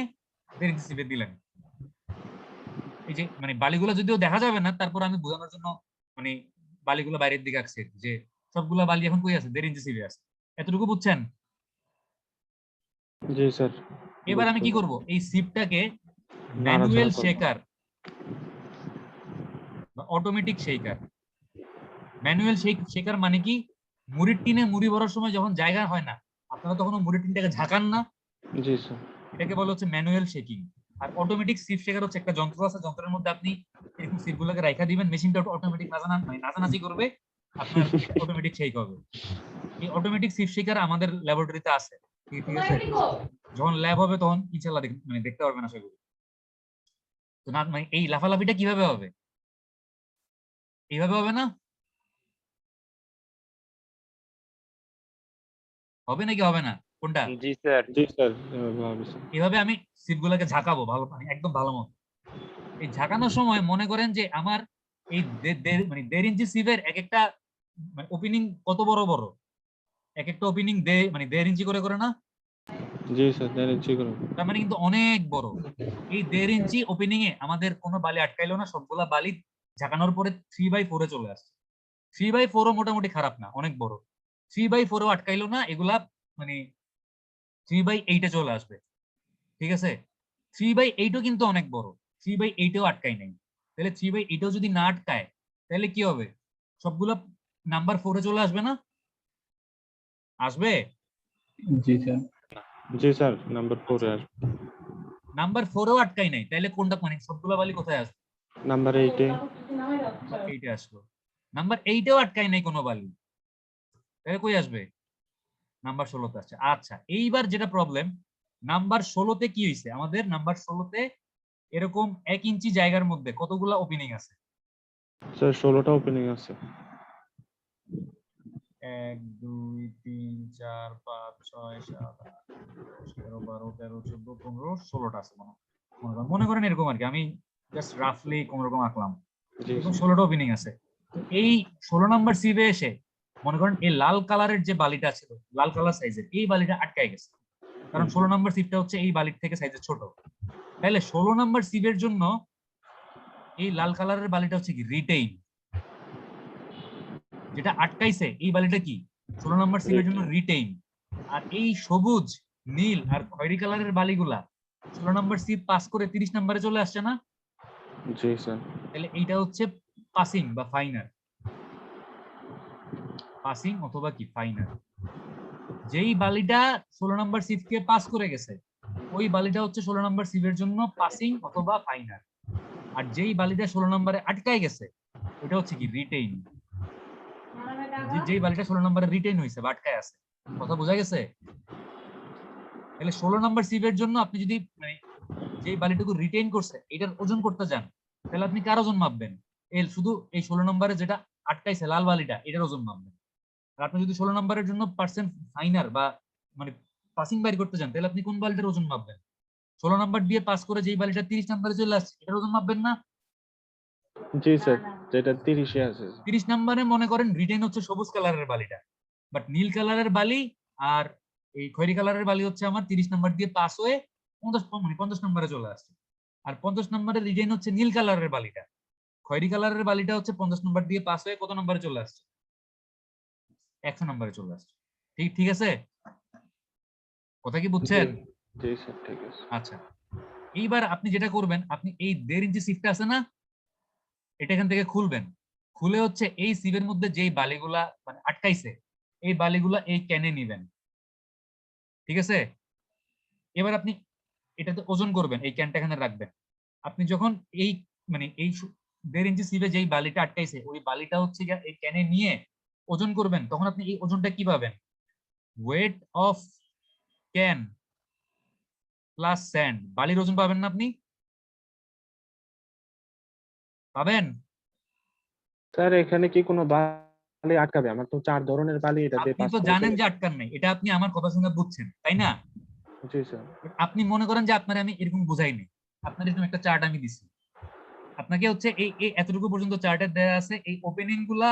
1.5 ইঞ্চি সিপে দিলেন। এই যে মানে বালিগুলো যদিও দেখা যাবে না, তারপর আমি বোঝানোর জন্য মানে বালিগুলো বাইরের দিকে আঁকছি যে সবগুলা বালি এখন কই আছে, 1.5 ইঞ্চি সিপে আছে। এতটুকু বুঝছেন? জি স্যার। এবার আমি কি করব, এই সিপটাকে নাড়াচাড়া ম্যানুয়াল করবো। শেকার বা অটোমেটিক শেকার। ম্যানুয়াল শেকার মানে কি, মুড়ির টিনে মুড়ি ভরার সময় যখন জায়গা হয় না, আপনারা তখন মুড়ির টিনটাকে ঝাঁকান না, জি স্যার। এটাকে বলা হচ্ছে ম্যানুয়াল শেকিং। আর অটোমেটিক সিপ শেকার হচ্ছে একটা যন্ত্র আছে, যন্ত্রের মধ্যে আপনি এরকম সিপগুলোকে রাখা দিবেন, মেশিনটা অটোমেটিক নাচানাচি করবে, আপনার অটোমেটিক শেক হবে। এই অটোমেটিক সিপ শেকার আমাদের ল্যাবরেটরিতে আছে, ঠিক আছে? যখন ল্যাব হবে তখন ইনশাআল্লাহ মানে দেখতে পারবেন আশা করি। তো না মানে এই লাফালাফিটা কিভাবে হবে, এইভাবে হবে না, হবে নাকি হবে না, কোনটা? জি স্যার। জি স্যার, ভালো স্যার। এভাবে আমি সিপগুলোকে ঝাঁকাবো ভালো মানে একদম ভালো মতো। এই ঝাঁকানোর সময় মনে করেন যে আমার এই মানে 1.5 ইঞ্চি সিপের এক একটা ওপেনিং কত বড় বড়, এক একটা ওপেনিং মানে 1.5 ইঞ্চি করে করে না, জি স্যার, ইঞ্চি করে। তার মানে কিন্তু অনেক বড়। এই 1.5 ইঞ্চি ওপেনিং এ আমাদের কোনো বালি আটকাইলো না, সবগুলা বালি ঝাঁকানোর পরে 3/4 চলে আসছে। 3/4 ও মোটামুটি খারাপ না, অনেক বড়। 3/4 ও আটকাইলো না, এগুলা মানে 3/8 এ চলে আসবে, ঠিক আছে? 3/8 ও কিন্তু অনেক বড়, 3/8 এও আটকাই নাই। তাহলে 3/8 এও যদি না আটকায় তাহলে কি হবে, সবগুলা নাম্বার 4 এ চলে আসবে না, আসবে? জি স্যার। জি স্যার, নাম্বার 4 এ আসবে। নাম্বার 4 এও আটকাই নাই, তাহলে কোনটা মানে সবগুলা বালি কোথায় আসবে? নাম্বার 8 এ। 8 এ আসলো। নাম্বার 8 এও আটকাই নাই কোনো বালি, তাহলে কই আসবে? নাম্বার 16 তে আসছে। আচ্ছা, এইবার যেটা প্রবলেম, নাম্বার 16 তে কি হইছে, আমাদের নাম্বার 16 তে এরকম 1 ইঞ্চি জায়গার মধ্যে কতগুলা ওপেনিং আছে? স্যার 16টা ওপেনিং আছে। 1 2 3 4 5 6 7 8 9 10 11 12 13 14 15 16টা আছে মনে করেন এরকম আর কি, আমি জাস্ট রাফলি কোন রকম আঁকলাম, জি এরকম স্যার। 16টা ওপেনিং আছে। তো এই 16 নাম্বার সিভে এসে মনে করেন এই লাল কালারের যে বালিটা ছিল, লাল কালার সাইজের এই বালিটা আটকায় গেছে, কারণ 16 নাম্বার সিভটা হচ্ছে এই বালির থেকে সাইজে ছোট। তাহলে 16 নাম্বার সিভের জন্য এই লাল কালারের বালিটা হচ্ছে কি রিটেইন, যেটা আটকাইছে এই বালিটা কি 16 নাম্বার সিভের জন্য রিটেইন। আর এই সবুজ নীল আর খয়েরি কালারের বালিগুলা 16 নাম্বার সিভ পাস করে 30 নাম্বারে চলে আসছে না, জি স্যার। তাহলে এইটা হচ্ছে পাসিং বা ফাইনাল, পাসিং অথবা কি ফাইনাল। যেই বালিটা 16 নাম্বার সিভকে পাস করে গেছে ওই বালিটা হচ্ছে 16 নাম্বার সিভের জন্য পাসিং অথবা ফাইনাল। আর যেই বালিটা 16 নাম্বারে আটকায় গেছে ওটা হচ্ছে কি রিটেইন, যেই বালিটা 16 নাম্বারে রিটেইন হয়েছে বা আটকায় আছে। কথা বোঝা গেছে? তাহলে 16 নাম্বার সিভের জন্য আপনি যদি মানে যেই বালিটুকু রিটেইন করছে এটার ওজন করতে যান, তাহলে আপনি কার ওজন মাপবেন? শুধু এই 16 নম্বরে যেটা আটকাইছে লাল বালিটা এটার ওজন মাপবেন। আর আপনি যদি 16 নম্বরের জন্য পার্সেন্ট ফাইনার বা মানে পাসিং বাইর করতে যান, তাহলে আপনি কোন বালিটার ওজন মাপবেন? 16 নাম্বার দিয়ে পাস করে যেই বালিটা 30 নম্বরে চলে আসছে এটার ওজন মাপবেন না? জি স্যার, যেটা 30 এ আছে। 30 নম্বরে মনে করেন রিটেইন হচ্ছে সবুজ কালারের বালিটা, বাট নীল কালারের বালি আর এই খয়েরি কালারের বালি হচ্ছে আমার 30 নাম্বার দিয়ে পাস হয়ে 50 নম্বরে চলে আসছে। আর 50 নম্বরে রিটেইন হচ্ছে নীল কালারের বালিটা, খয়েরি কালারের বালিটা হচ্ছে 50 নম্বর দিয়ে পাস হয়ে কত নম্বরে চলে আসছে? 100 নম্বরে চলে আসছে। ঠিক ঠিক আছে, কথা কি বুঝছেন? জি স্যার, ঠিক আছে। আচ্ছা, এইবার আপনি যেটা করবেন, আপনি এই 1.5 ইঞ্চি সিপটা আছে না, এটা এখান থেকে খুলবেন, খুলে হচ্ছে এই সিপের মধ্যে যেই বালিগুলা মানে আটকাইছে এই বালিগুলা এই ক্যানে নিবেন, ঠিক আছে? এবার আপনি এটাতে ওজন করবেন, এই ক্যানটা এখানে রাখবেন। আপনি যখন এই মানে এই 1.5 ইঞ্চি সিপে যেই বালিটা আটকাইছে ওই বালিটা হচ্ছে গিয়ে এই ক্যানে নিয়ে ওজন করবেন, তখন আপনি এই ওজনটা কি পাবেন? Weight of can plus sand, বালির ওজন পাবেন না আপনি? পাবেন? স্যার এখানে কি কোনো বালি আটকাবে? আমার তো 4 ধরনের বালি এটা দিয়ে আপনি পাস তো করে জানেন চলে যে আটকান নাই, এটা আপনি আমার কথা শুনে বুঝছেন তাই না? জি স্যার। But আপনি মনে করেন যে আপনার আমি এরকম বুঝাইনি, আপনার এরকম একটা চার্ট আমি দিছি, আপনাকে হচ্ছে এই এই এতটুকু পর্যন্ত চার্টে দেয়া আছে, এই ওপেনিং গুলা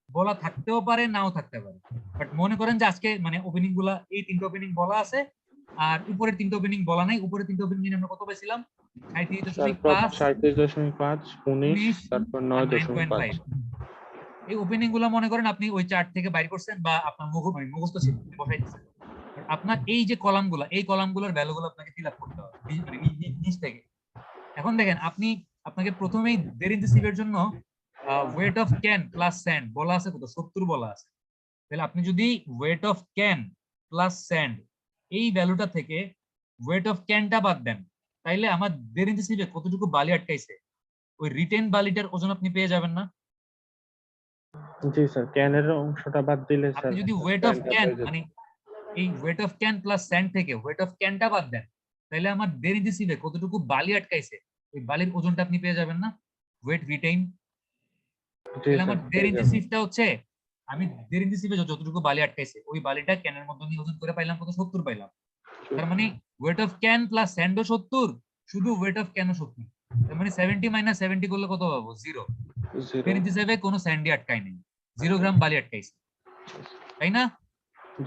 বলা থাকতেও পারে নাও থাকতে পারে, বাট মনে করেন যে আজকে মানে ওপেনিং গুলা এই 3টা ওপেনিং বলা আছে আর উপরের 3টা ওপেনিং বলা নাই। উপরের 3টা ওপেনিং আমরা কত পাইছিলাম? স্যার 37.5, 37.5, 19, 19 তারপর আর 9.5। 9.5। এই ওপেনিং গুলা মনে করেন আপনি ওই চার্ট থেকে বাইর করছেন বা আপনার মুখস্থ ছিল বসাই দিচ্ছেন। আপনার এই যে কলাম গুলা, এই কলাম গুলার ভ্যালু গুলো আপনাকে ফিল আপ করতে হবে মানে নিচ থেকে। এখন দেখেন আপনি, আপনাকে প্রথমেই দের ইন সিভের জন্য weight of can plus sand বলা আছে কত? 70 বলা আছে। তাহলে আপনি যদি weight of can plus sand এই ভ্যালুটা থেকে ওয়েট অফ ক্যানটা বাদ দেন, তাইলে আমার দের ইন সিভে কতটুকু বালি আটকাইছে ওই রিটেন বালিটার ওজন আপনি পেয়ে যাবেন না? জি স্যার, ক্যানের অংশটা বাদ দিলে স্যার আপনি যদি ওয়েট অফ স্যান্ডটা ক্যান পেয়ে যেত। মানে এই weight of can plus sand থেকে ওয়েট অফ ক্যানটা বাদ দেন, তাহলে আমার দের ইন সিভে কতটুকু বালি আটকাইছে ওই বালির ওজনটা আপনি পেয়ে যাবেন না? Wait retain. জি তাহলে স্যার আমার দের পেয়ে ইন যাবেন। সিভটা হচ্ছে, আমি দের ইন সিভে যতটুকু বালি আটকাইছে ওই বালিটা ক্যানের মধ্যে নিয়ে ওজন করে পাইলাম কত? 70 পাইলাম। তার মানে ওয়েট অফ ক্যান প্লাস স্যান্ডও 70, শুধু ওয়েট অফ ক্যানও 70। তার মানে 70 মাইনাস 70 করলে কত পাবো? 0। দের ইন সিভে কোনো স্যান্ডই আটকায় নাই, 0 গ্রাম বালি আটকাইছে, তাই না?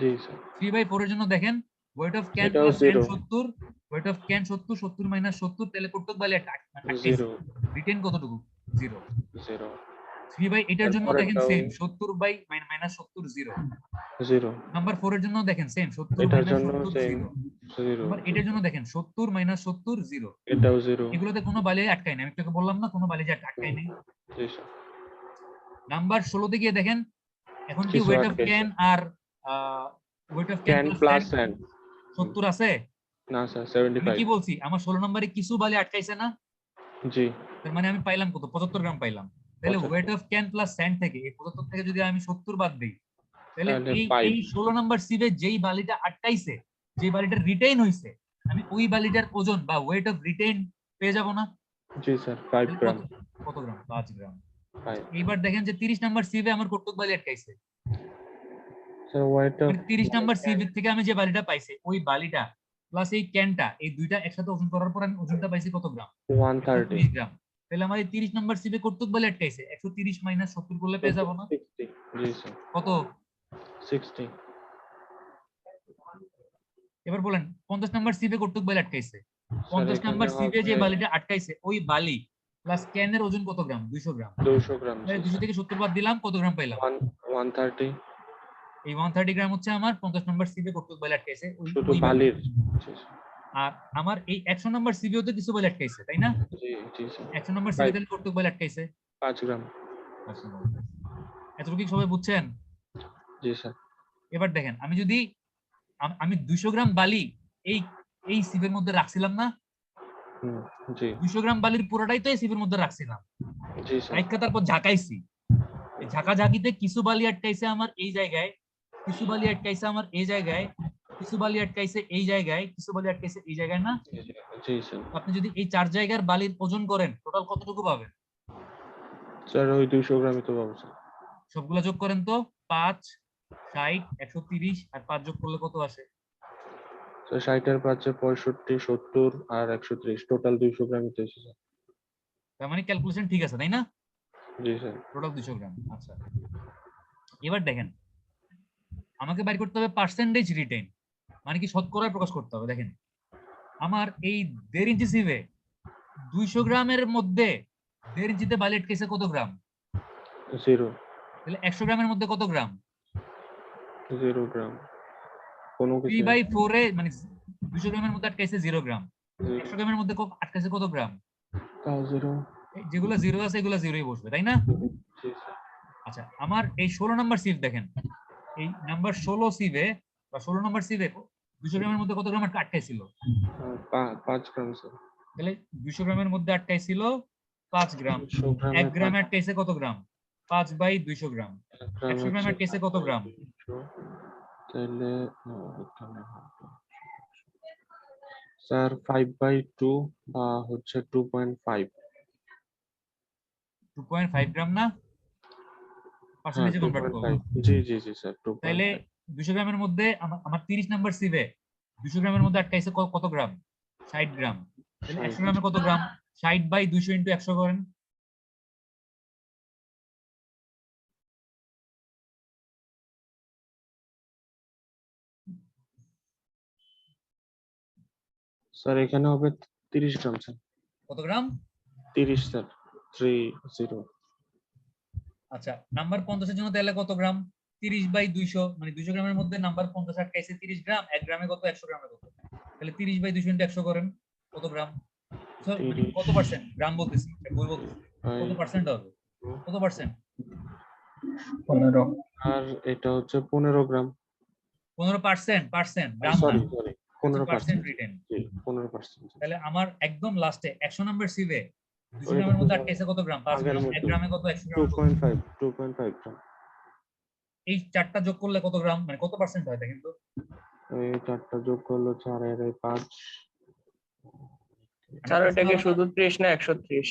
জি স্যার 3/4 এর জন্য দেখেন ওয়েট অফ ক্যান এটাও plus sand 0। 70, weight of can 70, 70 minus 70, তাহলে কতটুকু বালি আটকাইছে? 0 রিটেন কতটুকু? 0। 0। 3/8 এর জন্য দেখেন তারপরেরটাও সেম 70 বাই মাইনাস 70, 0। 0। নাম্বার 4 এর জন্য দেখেন সেম 70 এটার মাইনাস জন্য 70, সেম 0। 0। নাম্বার 8 এর জন্য দেখেন 70 মাইনাস 70, 0। এটাও 0। এগুলোতে কোনো বালি আটকায় না, আমি তোকে বললাম না কোনো বালি যে আটকায় নাই। জি স্যার নাম্বার 16 তে গিয়ে দেখেন এখন কি কিছু ওয়েট অফ আটকাইছে। ক্যান আর weight of can can plus plus sand sand 70 আছে? না স্যার আমি কি 75। বলছি আমার 16 নম্বরে কিছু বালি আটকাইছে না? জি তার মানে আমি পাইলাম কত? 75 গ্রাম পাইলাম। তাহলে 75। Weight of can plus sand থেকে এই 75 থেকে যদি আমি 70 বাদ দিই, তাহলে তাহলে এই 5। এই 16 নাম্বার সিভে যেই বালিটা আটকাইছে, যে বালিটা রিটেইন হইছে, আমি ওই বালিটার ওজন বা ওয়েট অফ রিটেইন পেয়ে যাব না? জি স্যার 5 তাহলে গ্রাম। কত গ্রাম? 5 গ্রাম। 5 এইবার দেখেন যে 30 নাম্বার সিভে আমার কতটুকু বালি আটকাইছে। স্যার ওয়েট অফ 30 নাম্বার সিভি থেকে আমি যে বালিটা পাইছি ওই বালিটা প্লাস এই ক্যানটা, এই দুইটা একসাথে ওজন করার পর আমি ওজনটা পাইছি কত গ্রাম? 130। 130 গ্রাম। তাহলে আমার এই 30 নাম্বার সিভে কতটুকু বালি আটকাইছে? 130 মাইনাস 70 করলে পেয়ে যাব না? 60। জি স্যার কত? 60। এবার বলেন 50 নাম্বার সিভে কতটুকু বালি আটকাইছে? স্যার 50 এখানে নাম্বার সিভে যে হবে বালিটা আটকাইছে ওই বালি প্লাস ক্যানের ওজন কত গ্রাম? 200 গ্রাম। 200 গ্রাম। জি তাহলে 200 স্যার থেকে 70 বাদ দিলাম, কত গ্রাম পাইলাম? 130। এই 130 গ্রাম হচ্ছে আমার 50 নাম্বার সিভে কতটুকু বালি আটকাইছে শুধু ওই বালি। বালির। জি স্যার আর আমার এই 100 নাম্বার সিভিও তো কিছু বালি আটকাইছে তাই না? জি জি স্যার 100 নাম্বার সিভে তাহলে কতটুকু বালি আটকাইছে? 5 গ্রাম। এতটুকু কি সবাই বুঝছেন? জি স্যার এবার দেখেন আমি যদি আমি 200 গ্রাম বালি এই এই সিভের মধ্যে রাখছিলাম না? জি 200 গ্রাম বালির পুরোটাই তো এই সিভের মধ্যে রাখছিলাম, জি স্যার রাইখা তারপর ঝাঁকাইছি। এই ঝাঁকাঝাঁকিতে কিছু বালি আটকাইছে আমার এই জায়গায়, কিছু বালি আটকাইছে আমার এই জায়গায়, কিছু বালি আটকাইছে এই জায়গায়, কিছু বালি আটকাইছে এই জায়গায় না? জি স্যার আপনি যদি এই 4 জায়গার বালির ওজন করেন টোটাল কতটুকু পাবেন? স্যার ওই 200 গ্রামই তো পাবো স্যার। সবগুলা যোগ করেন তো, 5, 60, 130 আর 5 যোগ করলে কত আসে? স্যার 60 এর 5 65, 70 আর 130 টোটাল 200 গ্রামই তো এসেছে স্যার। তার মানে ক্যালকুলেশন ঠিক আছে তাই না? জি স্যার টোটাল 200 গ্রাম। আচ্ছা এবার দেখেন আমাকে বাইর করতে হবে পার্সেন্টেজ রিটেইন, মানে কি শতকরায় প্রকাশ করতে হবে। দেখেন আমার এই 1.5 ইঞ্চি সিভে 200 গ্রামের মধ্যে 1.5 ইঞ্চিতে বালি আটকেছে কত গ্রাম? 0 তাহলে 100 গ্রামের মধ্যে কত গ্রাম? 0 গ্রাম কোনো কিছু 3/4 এ মানে 200 গ্রামের মধ্যে আটকাইছে 0 গ্রাম, 100 গ্রামের মধ্যে আটকাইছে কত গ্রাম? তাও 0। যেগুলো 0 আছে এগুলো 0ই বসবে তাই না? জি স্যার আচ্ছা আমার এই 16 নাম্বার সিভ দেখেন, এই নাম্বার 16 সিভে বা 16 নাম্বার সিভে 200 গ্রামের মধ্যে কত গ্রাম আটকাইছিল? 5 গ্রাম স্যার। তাহলে 200 গ্রামের মধ্যে আটকাইছিল 5 গ্রাম। 200 গ্রামে 1 গ্রামে আটকাইছে কত গ্রাম? 5/200 গ্রাম। 1 100 গ্রামে আটকাইছে কত গ্রাম? তাহলে এখানে হবে স্যার 5/2 বা হচ্ছে 2.5। 2.5 গ্রাম না? হ্যাঁ পার্সেন্টেজে কনভার্ট করবো। 2.5। জি জি জি স্যার তাইলে 2.5। 200 গ্রামের মধ্যে আমার 30 নাম্বার সিভে 200 গ্রামের মধ্যে আটকাইছে কত গ্রাম? 60 গ্রাম। তাহলে 100 গ্রামে কত গ্রাম? 60/200 ইন্টু 100 করেন। স্যার এখানে হবে 30 গ্রাম স্যার। কত গ্রাম? 30 স্যার 30। আচ্ছা, নাম্বার 50 এর জন্য তাহলে কত গ্রাম? 30/200, মানে 200 গ্রামের মধ্যে নাম্বার 50 আটকাইছে 30 গ্রাম। 1 গ্রামে কত? 100 গ্রামে কত? তাহলে 30/200 ইন্টু 100 করেন। কত গ্রাম? মানে 30 কত পার্সেন্ট? গ্রাম বলতেছি, বই বলতেছি। কত পার্সেন্ট হবে? কত পার্সেন্ট? 15। আর এটা হচ্ছে 15 গ্রাম। 15%, গ্রাম না, সরি 15% 15%। রিটেন। জি 15%। তাহলে আমার একদম লাস্টে 100 নাম্বার সিভে 200 ওইটা গ্রামের তো মধ্যে স্যার আটকাইছে কত গ্রাম? 5 আগের গ্রাম। 1 মতো গ্রামে কত? 100 গ্রামে কত? 2.5 গ্রাম। এই চারটা যোগ করলে কত গ্রাম, মানে কত পার্সেন্ট হয়? কিন্তু এই চারটা যোগ করলো 4 আর 5। স্যার এটাকে শুধু 30 না 130?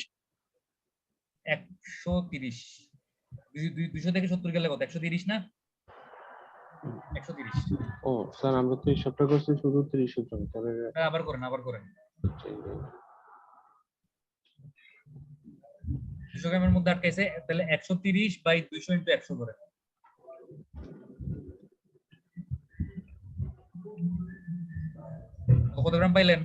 130। 200 থেকে 70 গেলে কত? 130 না? 130। ও স্যার আমরা তো হিসাবটা করছি শুধু 30 এর জন্য তবে আবার করেন, আবার করেন। 200 গ্রামের মধ্যে আটকাইছে, তাহলে 130/200 ইন্টু 100 করে। কত গ্রাম পাইলেন?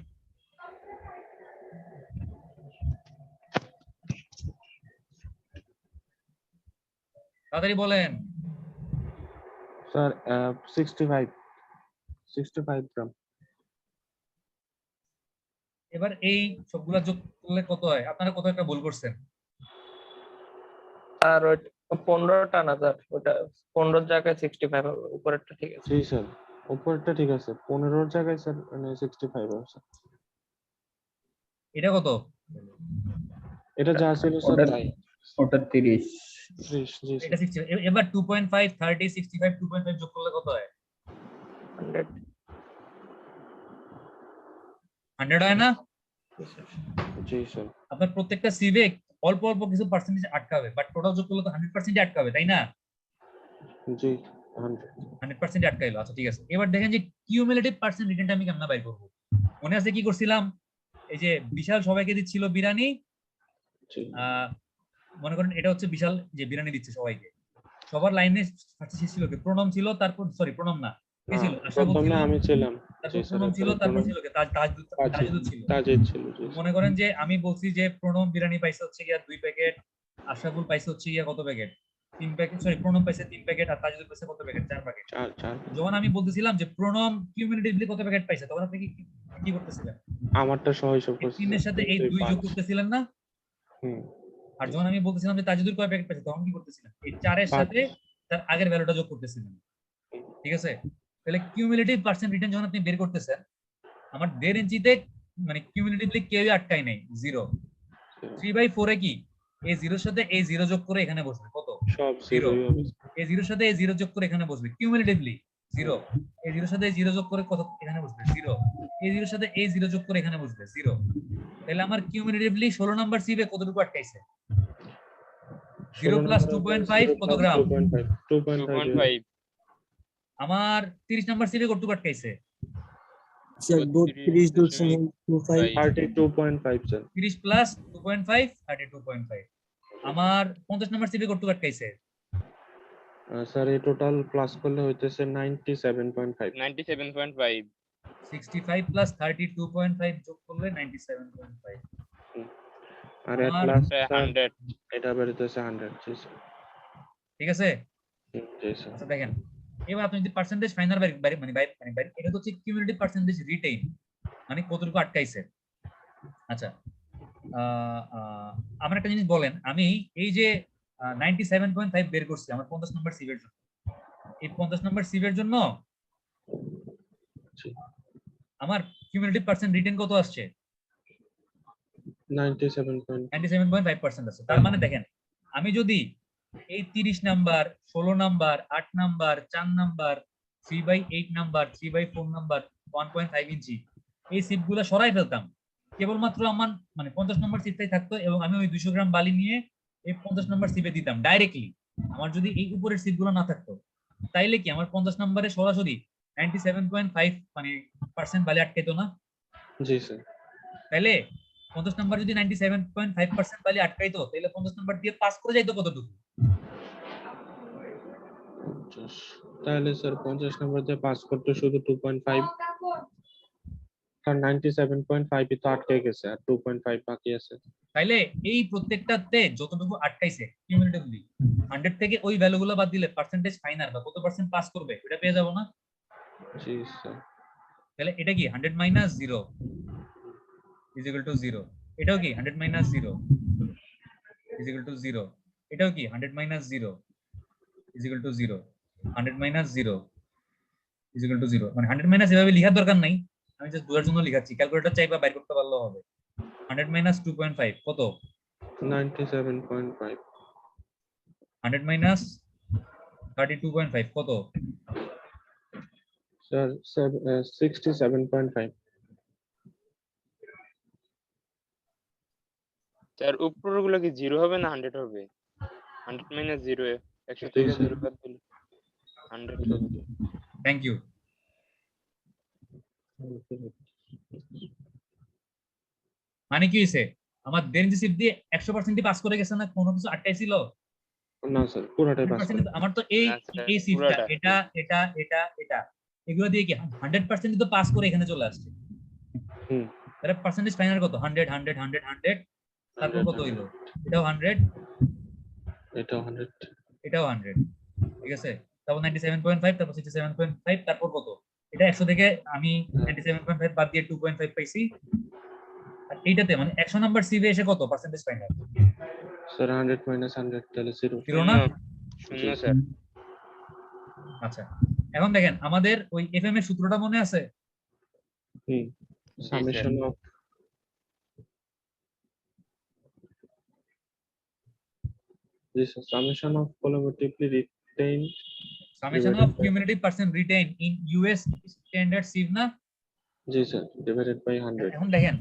তাড়াতাড়ি বলেন। স্যার 65 গ্রাম। এবার এই সবগুলা যোগ করলে কত হয়? আপনারা কত একটা ভুল করছেন। আর 15টা না স্যার, ওটা 15 জায়গায় 65 হবে, উপরেরটা ঠিক আছে। জি স্যার উপরেরটা ঠিক আছে, 15 এর জায়গায় স্যার মানে 65 আছে। এটা কত? এটা যা ছিল স্যার তাই। ওটা 30। 30 জি এটা স্যার। 60। এবার 2.5, 30, 65, 2.5 যোগ করলে কত হয়? 100। 100 হয় না? জি স্যার। আপনার প্রত্যেকটা সিভে অল্প অল্প কিছু পার্সেন্টেজ আটকাবে, বাট টোটাল যোগ করলে তো 100% আটকাবে, তাই না? জি 100। 100% আটকাইলো। আচ্ছা ঠিক আছে, এবার দেখেন যে কিউমুলেটিভ পার্সেন্ট রিটার্নটা আমি কেমনে বাইর করব। মনে আছে কি করছিলাম? এই যে বিশাল সবাইকে দিচ্ছিল বিরিয়ানি, জি মনে করেন এটা হচ্ছে বিশাল যে বিরিয়ানি দিচ্ছে সবাইকে। সবার লাইনে ফার্স্টে শেষ ছিল কি? প্রণম ছিল, তারপর সরি প্রণম না, কে ছিল? আশাবুল প্রথমে ছিল, আমি ছিলাম। জি তারপর স্যার প্রণম ছিল, তারপর ছিল কি? তাজুদ ছিল। তাজিদ ছিল। জি মনে করেন যে আমি বলছি যে প্রণব বিরিয়ানি পাইছে হচ্ছে গিয়া 2 প্যাকেট, আশাফুল পাইছে হচ্ছে গিয়া কত প্যাকেট? 3 প্যাকেট। সরি, প্রণব পাইছে 3 প্যাকেট আর তাজুদ পাইছে কত প্যাকেট? 4 প্যাকেট। 4। যখন আমি বলতেছিলাম যে প্রণব কিউমুলেটিভলি কত প্যাকেট পাইছে, তখন আপনি কি করতেছিলেন? আমারটা সহ হিসাব এই করছি 3 এর সাথে এই 2 যোগ করতেছিলেন না? হুম আর যখন আমি বলতেছিলাম যে তাজুদুর কয় প্যাকেট পাইছে, তখন কি করতেছিলেন? এই 4 এর 5। সাথে তার আগের ভ্যালুটা যোগ করতেছিলেন। ঠিক আছে? তাহলে কিউমুলেটিভ পার্সেন্ট রিটার্ন যখন আপনি বের করতেছেন, আমার 1.5 ইঞ্চিতে মানে কিউমুলেটিভলি কেউই আটকায় নাই, 0। 3/4 এ কি এই 0 এর সাথে এই 0 যোগ করে এখানে বসবে কত? সব 0। 0ই হবে। এই 0 এর সাথে এই 0 যোগ করে এখানে বসবে কিউমুলেটিভলি 0। এই 0 এর সাথে এই 0 যোগ করে কত এখানে বসবে? 0। এই 0 এর সাথে এই 0 যোগ করে এখানে বসবে 0। তাহলে আমার কিউমুলেটিভলি 16 নাম্বার সিভে কতটুকু আটকাইছে? 0 প্লাস 2.5 কত গ্রাম? 2.5। আমার 30 নাম্বার সিভে কতটুকু আটকাইছে? 32.25। 32.5 স্যার। 30 প্লাস 2.5 32.5। আমার 50 নাম্বার সিভে কতটুকু আটকাইছে? স্যার এই টোটাল প্লাস করলে হইতেছে 97.5। 97.5। 65 প্লাস 32.5 যোগ করলে 97.5। আর আমার প্লাস 100। এটা বেরোতেছে 100। জি স্যার। ঠিক আছে? জি স্যার। আচ্ছা দেখেন, এবার আপনি যদি পার্সেন্টেজ ফাইনাল বাইরে এটা তো হচ্ছে কিউমুলেটিভ পার্সেন্টেজ রিটেইন, মানে কতটুকু আটকাইছে। আচ্ছা, আমার একটা জিনিস বলেন, আমি এই যে 97.5 বের করছি আমার 50 নম্বর সিভের জন্য, এই 50 নম্বর সিভের জন্য জি আমার কিউমুলেটিভ পার্সেন্ট রিটেইন কত আসছে? 97.5 আছে। তার মানে দেখেন, আমি যদি এই 30 number, 16 number, 8 number, 4 number, 3/8 number, 3/4 number, 1.5 ইঞ্চি এই সিপগুলো সরাই ফেলতাম, কেবলমাত্র আমার মানে 50 নম্বর সিপটাই থাকতো এবং আমি ওই 200 গ্রাম বালি নিয়ে এই 50 নম্বর সিপে দিতাম ডাইরেক্টলি। আমার যদি এই উপরের সিপগুলো না থাকতো তাইলে কি আমার 50 নম্বরে সরাসরি 97.5 মানে পার্সেন্ট বালি আটকাইতো না? জি স্যার। তাইলে 50 নাম্বার যদি 97.5% বালি আটকাইতো তাহলে 50 নাম্বার দিয়ে পাস করে যাইতো কতটুকু? 50 তাহলে স্যার 50 নম্বর দিয়ে পাস করতে শুধু 2.5, কারণ 97.5 তো আটকে গেছে আর 2.5 বাকি আছে। তাইলে এই প্রত্যেকটাতে যতটুকু আটকাইছে কিউমুলেটিভলি 100 থেকে ওই ভ্যালুগুলো বাদ দিলে পার্সেন্টেজ ফাইনাল বা কত পার্সেন্ট পাস করবে এটা পেয়ে যাব না? জি স্যার। তাহলে এটা কি 100 মাইনাস 0 ইজ ইকুয়াল টু 0, এটাও কি 100 মাইনাস 0 ইজ ইকুয়াল টু 0, এটাও কি 100 minus 0 is equal two 0, 100 minus 0 is equal two 0। মানে 100 মাইনাস এভাবে লেখার দরকার নাই, আমি জাস্ট বোঝার জন্য লিখাচ্ছি, ক্যালকুলেটর চাইবা বাইর করতে পারলেও হবে। 100 মাইনাস 2.5 কত? 97.5। 100 মাইনাস 32.5 কত? স্যার 67.5। স্যার উপরগুলো কি 0 হবে না 100 হবে? 100 মাইনাস 0 100 থেকে 0 বাদ দিলে 100 হবে। Thank you. মানে কি হইছে, আমার দেরিঞ্জি সিপ দিয়ে 100% পাস করে গেছে না, কোনো কিছু আটকাইছিল? না স্যার পুরোটাই পাস 100% আমার তো এই না স্যার, এই সিপটা পুরোটা। এটা এটা এটা এটা এগুলো দিয়ে কি 100% তো পাস করে এখানে চলে আসছে। হুম। তাহলে পার্সেন্টেজ ফাইনাল কত? 100 100 100 100 তারপর কত হইলো? এটাও 100 এটাও 100। এটাও 100, ঠিক আছে? তারপর 97.5 তারপর 67.5 তারপর কত? এটা 100 থেকে আমি 97.5 বাদ দিয়ে 2.5 পাইছি। আর এইটাতে মানে 100 নাম্বার সিভে এসে কত পার্সেন্টেজ ফাইনাল? স্যার 100 মাইনাস 100 তাহলে 0। জিরো না? শূন্য স্যার। আচ্ছা, এখন দেখেন আমাদের ওই এফএম এর সূত্রটা মনে আছে? হুম। Summation of summation of cumulatively retained summation of cumulative percent retain in US standard sieve না? জি স্যার ডিভাইডেড বাই 100। এখন দেখেন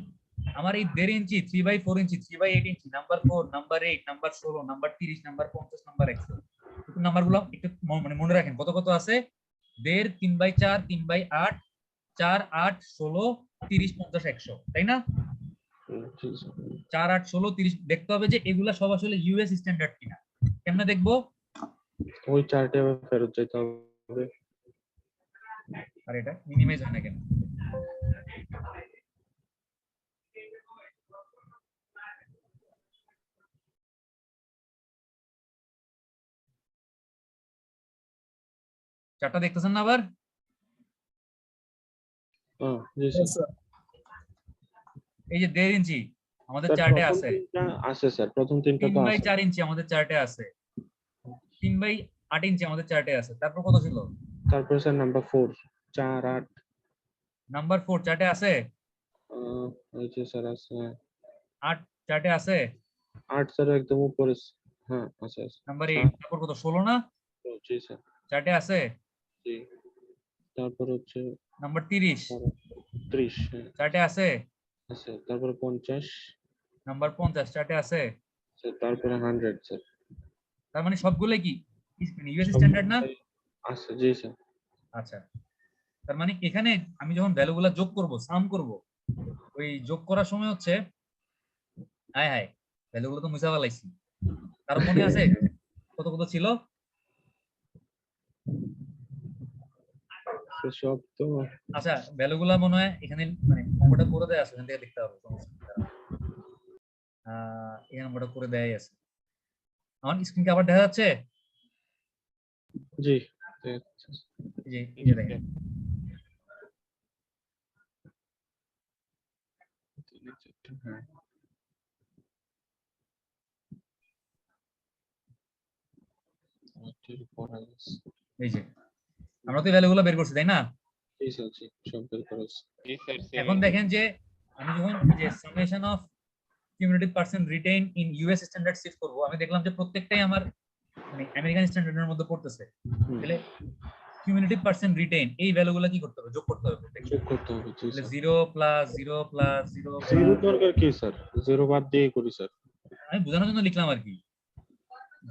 আমার এই 1.5 inch 3/4 inch 3/8 inch number 4 number 8 number 16 number 30 number 50 number 100 এই নাম্বারগুলো একটু মানে মনে রাখেন কত কত আছে। 1.5 3/4 3/8 4 8 16 30 50 100, তাই না? জি স্যার। 4 8 16 30 দেখতে হবে যে এগুলা সব আসলে ইউএস স্ট্যান্ডার্ড কিনা। কেমনে দেখবো? ওই চার্টে আবার ফেরত যেতে হবে। আর এটা মিনিমাইজ হয় না কেন? চারটা দেখতেছেন না আবার? জি স্যার। এই যে 1.5 ইঞ্চি আমাদের স্যার চার্টে প্রথম আছে, তিনটা আছে স্যার, প্রথম তিনটা তো আছে। 3/4 ইঞ্চি আমাদের চার্টে আছে, 3/8 ইঞ্চি আমাদের চার্টে আছে। তারপর কত ছিল? তারপর স্যার নাম্বার 4 4 8 নাম্বার 4 চার্টে আছে, এই যে স্যার আছে 8 চার্টে আছে, 8 স্যার একদম উপরে। হ্যাঁ আছে আছে। নাম্বার 8 তারপর কত 16 না? জি স্যার। চার্টে আছে। জি। তারপর হচ্ছে নাম্বার 30 30 চার্টে আছে। আছে। তারপর 50 নাম্বার 50 চার্টে আছে। স্যার। তারপরে 100 স্যার। তার মানে সবগুলাই কি ইউএস স্ট্যান্ডার্ড না? আছে জি স্যার। আচ্ছা, তার মানে এখানে আমি যখন ভ্যালুগুলা যোগ করব সাম করব, ওই যোগ করার সময় হচ্ছে হাই হাই ভ্যালুগুলো তো মুছা ফেলাইছি। কারণ মনে আছে কত কত ছিল? সব তো আচ্ছা ভ্যালুগুলা মনে হয় এখানে মানে অঙ্কটা করে দেয়া আছে, এখান থেকে দেখতে হবে। এখানে অঙ্কটা করে দেয়াই আছে। আমার স্ক্রিন কি আবার দেখা যাচ্ছে? জি। এই যে দেখেন হ্যাঁ। এই যে আমরা তো ভ্যালুগুলো বের করছি তাই না? জি স্যার জি সব বের করেছি। জি স্যার। এখন দেখেন যে আমি যখন যে summation of cumulative percent retain in US standard shift করব, আমি দেখলাম যে প্রত্যেকটাই আমার মানে আমেরিকান স্ট্যান্ডার্ডের মধ্যে পড়তেছে। তাহলে কিউমুলেটিভ পার্সেন্ট রিটেইন এই ভ্যালুগুলো কি করতে হবে, যোগ করতে হবে প্রত্যেকটা। যোগ করতে হবে। জি তাহলে স্যার। 0 প্লাস 0 প্লাস 0 জিরো দরকার কি স্যার? জিরো বাদ দিয়ে করি স্যার। আমি বোঝানোর জন্য লিখলাম আর কি।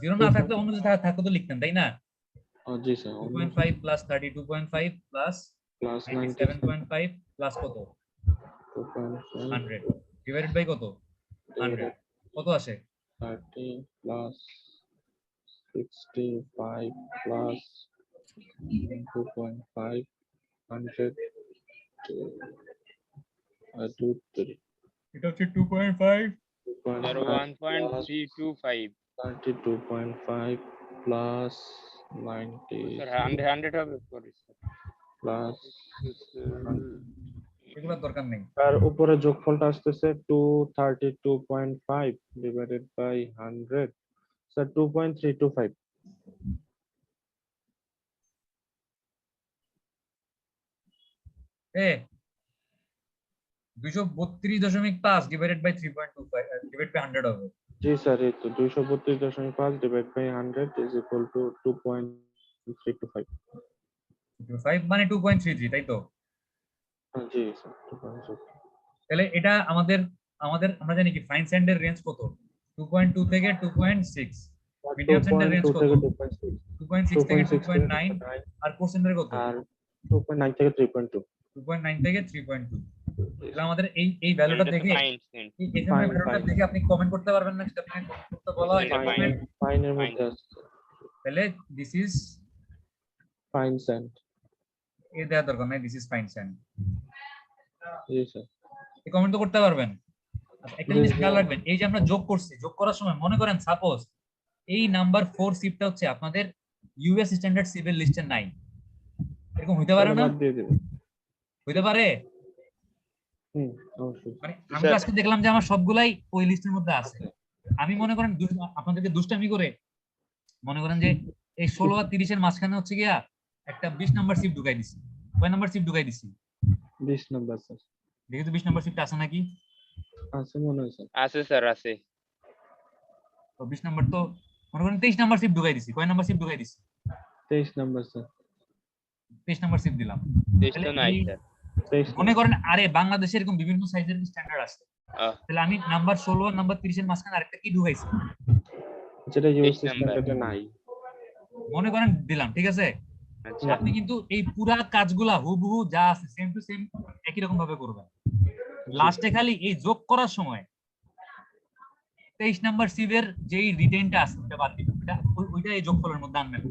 0 না থাকলে অন্য কিছু থাকলে তো লিখতেন, তাই না? জি sir. 2.5 plus 32.5 plus plus 97.5 plus কত 2.5 100 ডিভাইডেড বাই কত 100 কত আসে 30 প্লাস 65 প্লাস 2.5 100 2 3 এটা হচ্ছে 2.5 স্যার 1.325 32.5 প্লাস 90 স্যার 100 হবে পরে স্যার প্লাস এগুলোর দরকার নেই। তার উপরে যোগফলটা আসতেছে 232.5 ডিভাইডেড বাই 100 স্যার 2.325 এ 232.5 ডিভাইডেড বাই 3.25 ডিভাইড বাই 100 হবে। জি স্যার এই তো 232.5 divide by 100 is equal to 2.325 5 মানে 2.33 তাই তো? জি স্যার 2.3 তাহলে এটা আমাদের আমাদের আমরা জানি কি ফাইন স্যান্ডের রেঞ্জ কত 2.2 থেকে 2.6 মিডিয়াম স্যান্ডের রেঞ্জ 2.2 কত থেকে 2.6 থেকে 2.6 থেকে 2.9 আর কোর স্যান্ডের কত আর 2.9 থেকে 3.2 2.9 থেকে 3.2। তাহলে আমাদের এই ভ্যালুটা এটা তো দেখে ফাইন সেন্ট এই ধরনের Fine, ভ্যালুটা fine. দেখে আপনি কমেন্ট করতে পারবেন না, সেটা আপনাকে কমেন্ট করতে বলা হয় এটা তাহলে fine. ফাইনের মধ্যে আছে তাহলে দিস ইজ ফাইন সেন্ট এ দেওয়া দরকার নাই, দিস ইজ ফাইন স্যান্ড জি স্যার এই কমেন্ট তো করতে পারবেন। আচ্ছা, একটা জিনিস খেয়াল রাখবেন, এই যে আমরা যোগ করছি, যোগ করার সময় মনে করেন সাপোজ এই নাম্বার 4 সিপটা হচ্ছে আপনাদের ইউএস স্ট্যান্ডার্ড সিভেল লিস্টে নাই, এরকম হইতে পারে না? বাদ দিয়ে দেবেন হইতে পারে অবশ্যই মানে আমি তো স্যার। আজকে দেখলাম যে আমার সবগুলাই ওই লিস্টের মধ্যে আছে। আমি মনে করেন আপনাদেরকে দুষ্টামি করে মনে করেন যে এই 16 আর 30 এর মাঝখানে হচ্ছে গিয়া একটা 20 নাম্বার সিপ ঢুকাই দিছি। কয় নাম্বার সিপ ঢুকাই দিছি 20 নাম্বার স্যার দেখি তো 20 নাম্বার সিপটা আছে নাকি? আছে মনে হয় স্যার আছে স্যার আছে তো 20 নাম্বার তো মনে করেন 23 নাম্বার সিপ ঢুকাই দিছি। কয় নাম্বার সিপ ঢুকাই দিছি 23 নাম্বার স্যার 23 নাম্বার সিপ দিলাম। টেস্ট তো তাহলে নাই এই স্যার 23 মনে করেন আরে বাংলাদেশে এরকম বিভিন্ন সাইজের স্ট্যান্ডার্ড আছে, আহ, তাহলে আমি নাম্বার 16 আর নাম্বার 30 এর মাঝখানে আরেকটা কি ঢুকাইছি যেটা ইউএস 23 নাম্বার। স্ট্যান্ডার্ডে নাই মনে করেন দিলাম, ঠিক আছে? আচ্ছা আপনি কিন্তু এই পুরা কাজগুলা হুবহু যা আছে সেম টু সেম একই রকম ভাবে করবেন। লাস্টে খালি এই যোগ করার সময় 23 নাম্বার সিভের যেই রিটেইনটা আছে ওটা বাদ দিবেন, ওইটা এই যোগফলের মধ্যে আনবেন।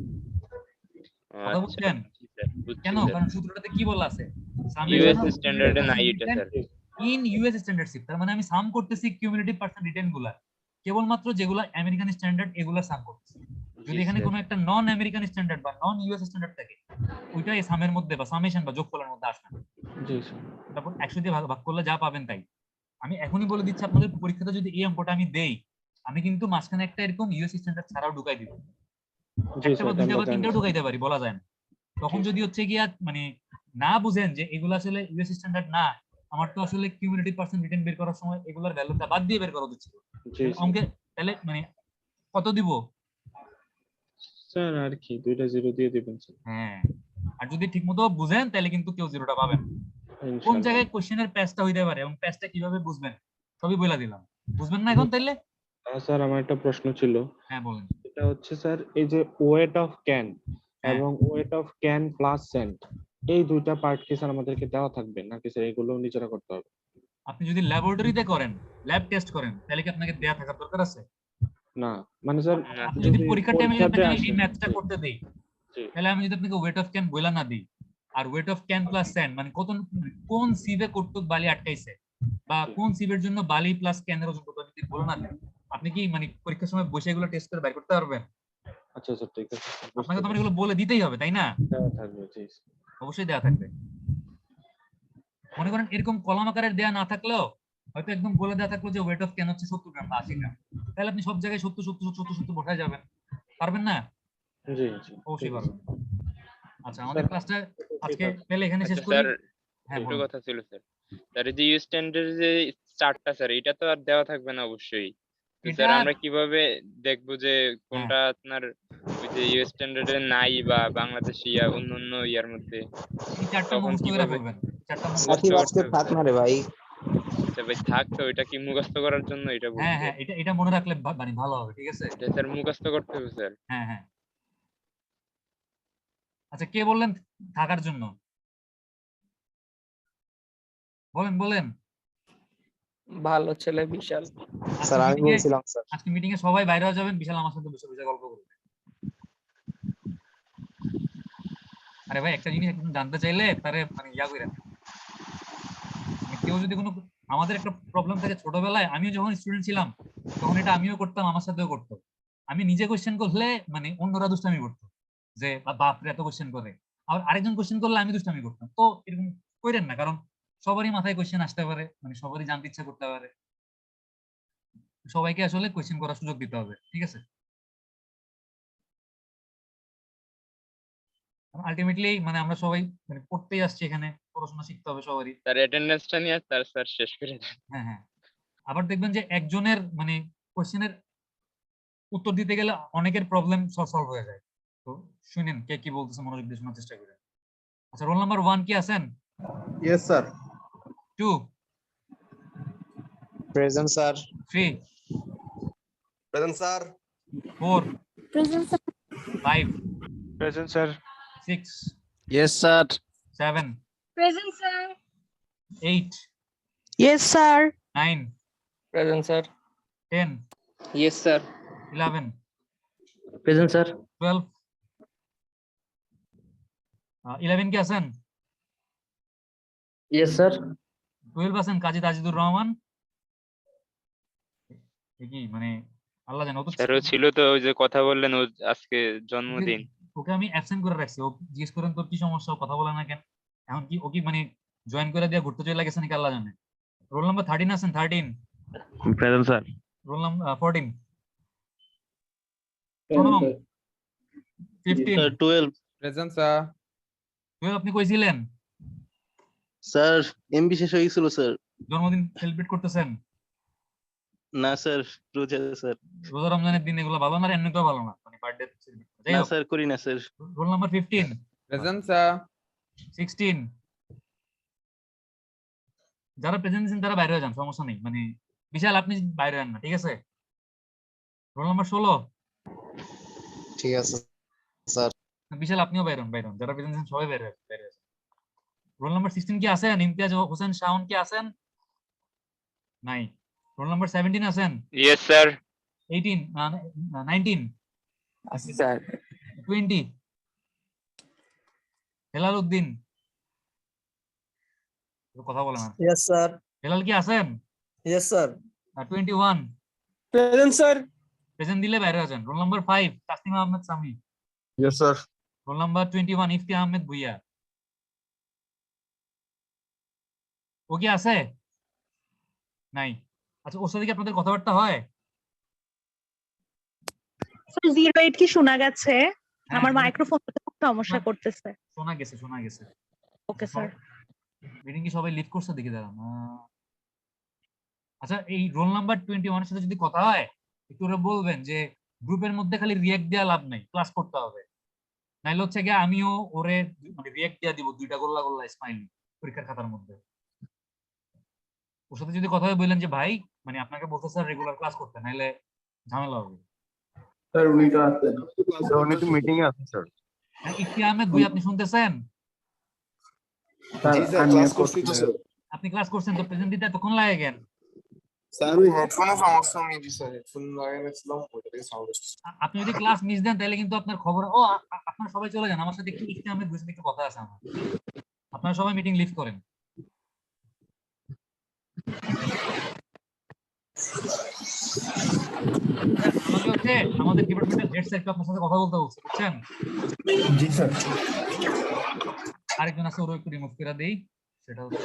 কথা আচ্ছা বুঝছেন? স্যার বুঝছি কেন? স্যার কারণ সূত্রটাতে কি বলা আছে ইউএস স্ট্যান্ডার্ডে নাই এটা sir in US standard sheep, তার মানে আমি সাম করতেছি কিউমুলেটিভ পার্সেন্ট রিটেইন গুলা, কেবলমাত্র যেগুলা আমেরিকান স্ট্যান্ডার্ড এগুলা সাম করতেছি। যদি এখানে কোনো একটা নন আমেরিকান স্ট্যান্ডার্ড বা নন ইউএস স্ট্যান্ডার্ড থাকে ওইটা এই সামের মধ্যে বা সামেশন বা যোগফলের মধ্যে আসবে না। জি স্যার তারপর 100 দিয়ে ভাগ করলে যা পাবেন তাই। আমি এখনই বলে দিচ্ছি আপনাদের পরীক্ষাতে যদি এই অঙ্কটা আমি দেই, আমি কিন্তু মাঝখানে একটা এরকম ইউএস স্ট্যান্ডার্ড ছাড়াও ঢুকাই দিব, জি একটা বা স্যার দুইটা বা আমরা জানি তিনটাও ঢুকাইতে পারি, বলা যায় না। তখন যদি হচ্ছে গিয়া মানে না বুঝেন যে এগুলো আসলে ইউএস স্ট্যান্ডার্ড না, আমার তো আসলে কিউমুলেটিভ পার্সেন্ট রিটেন বের করার সময় এগুলোর ভ্যালুটা বাদ দিয়ে বের করা উচিত ছিল। জি অঙ্কে তাহলে মানে কত দিব? স্যার আর কি দুইটা জিরো দিয়ে দিবেন স্যার হ্যাঁ, আর যদি ঠিকমতো বুঝেন তাহলে কিন্তু কেউ জিরোটা পাবেন। কোন ইনশাআল্লাহ জায়গায় কোশ্চেনের প্যাচটা হইতে পারে এবং প্যাচটা কিভাবে বুঝবেন সবই বলে দিলাম। বুঝবেন না এখন তাইলে? স্যার আমার একটা প্রশ্ন ছিল হ্যাঁ বলেন। এটা হচ্ছে স্যার এই যে ওয়েট অফ ক্যান হ্যাঁ। এবং weight of can plus sand এই দুইটা পার্ট কি স্যার আমাদেরকে দেওয়া থাকবে নাকি স্যার এগুলো নিজেরা করতে হবে? আপনি যদি ল্যাবরেটরিতে করেন, ল্যাব টেস্ট করেন, তাহলে কি আপনাকে দেয়া থাকার দরকার আছে? না মানে স্যার না, আপনি যদি পরীক্ষার টাইমে যদি পরীক্ষাতে আপনাকে আসে এই ম্যাথটা জি, করতে দেই, জি তাহলে আমি যদি আপনাকে ওয়েট অফ ক্যান বইলা না দিই আর weight of can plus sand মানে কোন সিভে কতটুক বালি আটকাইছে বা কোন সিভের জন্য বালি প্লাস ক্যানের ওজন কত যদি বলে না দেন, আপনি কি মানে পরীক্ষার সময় বসে এগুলো টেস্ট করে বের করতে পারবেন? আচ্ছা স্যার ঠিক আছে আপনাকে তো আমার এগুলো বলে দিতেই হবে, তাই না? দেওয়া থাকবে জি অবশ্যই দেয়া থাকবে। মনে করেন এরকম কলাম আকারের দেয়া না থাকলেও হয়তো একদম বলে দেয়া থাকলো যে ওয়েট অফ ক্যান হচ্ছে 70 গ্রাম বা 80 গ্রাম, তাহলে আপনি সব জায়গায় 70 70 70 70 বসায় যাবেন, পারবেন না? জি জি অবশ্যই ঠিক আছে। পারবেন। আচ্ছা, আমাদের স্যার, ক্লাসটা আজকে ঠিক আছে। তাহলে এখানে শেষ আচ্ছা করি। স্যার হ্যাঁ একটু বলুন। কথা ছিল স্যার স্যার এই যে ইউএস স্ট্যান্ডার্ড যে চার্টটা স্যার এটা তো আর দেওয়া থাকবে না অবশ্যই তো স্যার এটা আমরা কিভাবে দেখবো যে হ্যাঁ কোনটা আপনার ওই যে ইউএস স্ট্যান্ডার্ডে নাই বা বাংলাদেশ ইয়া অন্য ইয়ার মধ্যে এই চারটা তখন মুখস্থ করে কিভাবে ফেলবেন, চারটা মুখস্থ মুখস্থ সাকিব করতে আজকে হবে থাক স্যার? না রে ভাই। আচ্ছা ভাই থাক, তো এটা কি মুখস্থ করার জন্য এটা হ্যাঁ বলছি হ্যাঁ, এটা মনে রাখলে মানে ভালো হবে, ঠিক আছে? এটা স্যার মুখস্থ করতে হবে স্যার। হ্যাঁ হ্যাঁ। আচ্ছা, কে বললেন থাকার জন্য? বলেন বলেন। ভালো ছেলে বিশাল। স্যার আমি বলছিলাম স্যার। আজকে মিটিং এ সবাই বাইরে হয়ে যাবেন, বিশাল আমার সাথে বসে বসে গল্প করবে। আরে ভাই, একটা জিনিস একদম জানতে চাইলে তারে মানে ইয়া কইরা, মানে কেউ যদি কোনো, আমাদের একটা প্রবলেম থাকে ছোটবেলায়, আমিও যখন স্টুডেন্ট ছিলাম তখন এটা আমিও করতাম, আমার সাথেও করতো। আমি নিজে কোশ্চেন করলে মানে অন্যরা দুষ্টামি করতো, যে বাপ রে এত কোশ্চেন করে। আবার আরেকজন কোশ্চেন করলে আমি দুষ্টামি করতাম। তো এরকম কইরেন না, কারণ সবারই মাথায় কোশ্চেন আসতে পারে, মানে সবারই জানতে ইচ্ছা করতে পারে। সবাইকে আসলে কোশ্চেন করার সুযোগ দিতে হবে, ঠিক আছে? আলটিমেটলি মানে আমরা সবাই মানে পড়তেই আসছি এখানে, পড়াশোনা শিখতে হবে সবারই। স্যার অ্যাটেন্ডেন্সটা নিয়ে তার স্যার শেষ করে দেন। হ্যাঁ হ্যাঁ। আবার দেখবেন যে একজনের মানে কোশ্চেনের উত্তর দিতে গেলে অনেকের প্রবলেম সলভ হয়ে যায়। তো শুনেন কে কি বলতেছে, মনোযোগ দিয়ে শোনার চেষ্টা করেন। আচ্ছা, রোল নাম্বার 1 কি আছেন? Yes sir. 2, present sir. 3, present sir. 4, present sir. 5, present sir. 6, yes sir. 7, present sir. 8, yes sir. 9, present sir. 10, yes sir. 11, present sir. 12, 11 কি আছেন? Yes sir. 12 আছেন? কাজী তাজিদুর রহমান। কি মানে আল্লাহ জানে, ও তো স্যারও ছিল তো, ওই যে কথা বললেন ও আজকে জন্মদিন। ওকে আমি অ্যাবসেন্ট করে রাখছি। ও জিজ্ঞেস করেন তোর কি সমস্যা, ও কথা বলে না কেন? এখন কি ও কি মানে জয়েন করে দিয়ে ঘুরতে চলে গেছে নাকি আল্লাহ জানে। রোল নাম্বার 13 আছেন? 13, present sir. Roll number 14, প্রণম 15, 12 present sir. 12 আপনি কই ছিলেন? স্যার এমবি শেষ হয়ে গেছিল স্যার। জন্মদিন সেলিব্রেট করতেছেন? না স্যার, রোজা স্যার। রোজা রমজানের দিন এগুলো ভালো না, এমনিতেও ভালো না, মানে বার্থডে সেলিব্রেট। যাই না হোক, স্যার, করি না sir. Roll number 15, present sir. 16, যারা প্রেজেন্ট আছেন তারা বাইরে হয়ে যান, সমস্যা নেই। মানে বিশাল আপনি বাইরে যান না, ঠিক আছে? রোল নাম্বার 16, ঠিক আছে স্যার। বিশাল আপনিও বাইরে হন, যারা প্রেজেন্ট আছেন সবাই বাইরে বাইরে আছেন। রোল নাম্বার 16 কি আছেন? ইমতিয়াজ হোসেন শাওন কি আছেন? নাই। রোল নাম্বার 17 আছেন? Yes sir. 18, 19, আছি স্যার। 20, হেলাল উদ্দিন, কথা বলে না। Yes sir. হেলাল কি আছেন? Yes sir. 21, present sir. Present দিলে বাইরে আছেন। Roll number 5 Tasnima Ahmed Sami. Yes sir. Roll number 21 Ifti Ahmed Bhuiyan. ও কি আছে? নাই। আচ্ছা, ওর সাথে কি আপনাদের কথাবার্তা হয়? স্যার 08 কি শোনা গেছে? হ্যাঁ, আমার মাইক্রোফোনটা খুব সমস্যা না। করতেছে। শোনা গেছে। Okay sir. মিটিং কি সবাই লিড করছে? দেখি দাঁড়ান। আচ্ছা, এই রোল নাম্বার 21 এর সাথে যদি কথা হয় একটু ওরা বলবেন যে গ্রুপের মধ্যে খালি রিয়্যাক্ট দেওয়া লাভ নাই, ক্লাস করতে হবে। নাইলে হচ্ছে গিয়ে আমিও ওরে মানে রিয়্যাক্ট দেওয়া দিব, 2টা গোল্লা স্মাইলি পরীক্ষার খাতার মধ্যে। ওর সাথে যদি কথা হয় বললেন যে ভাই মানে আপনাকে বলতে স্যার রেগুলার ক্লাস করতে, নাইলে ঝামেলা হবে। স্যার উনি তো আছেন। উনি তো মিটিং এ আছেন স্যার। ইফতি আহমেদ ভুইয়া, আপনি শুনতেছেন? স্যার আমি ক্লাস করছি স্যার। আপনি ক্লাস করছেন তো প্রেজেন্ট দিতে এতক্ষণ লাগে কেন? স্যার ওই হেডফোনে সমস্যা আমি স্যার হেডফোন লাগাইছিলাম ওইটা থেকে সাউন্ড আসছে। আপনি যদি ক্লাস মিস দেন তাহলে কিন্তু আপনার খবর। ও আপনারা সবাই চলে যান, আমার সাথে একটু ইফতি আহমেদ ভুইয়ার সাথে একটু কথা আছে আমার। আপনারা সবাই মিটিং লিভ করেন। আমাকে হচ্ছে আমাদের ডিপার্টমেন্টের হেড স্যার আপনার সাথে কথা বলতে বলছে, বুঝছেন? জি স্যার। আরেকজন আছে, ওরও একটু রিমুভ করে দেই। সেটা হচ্ছে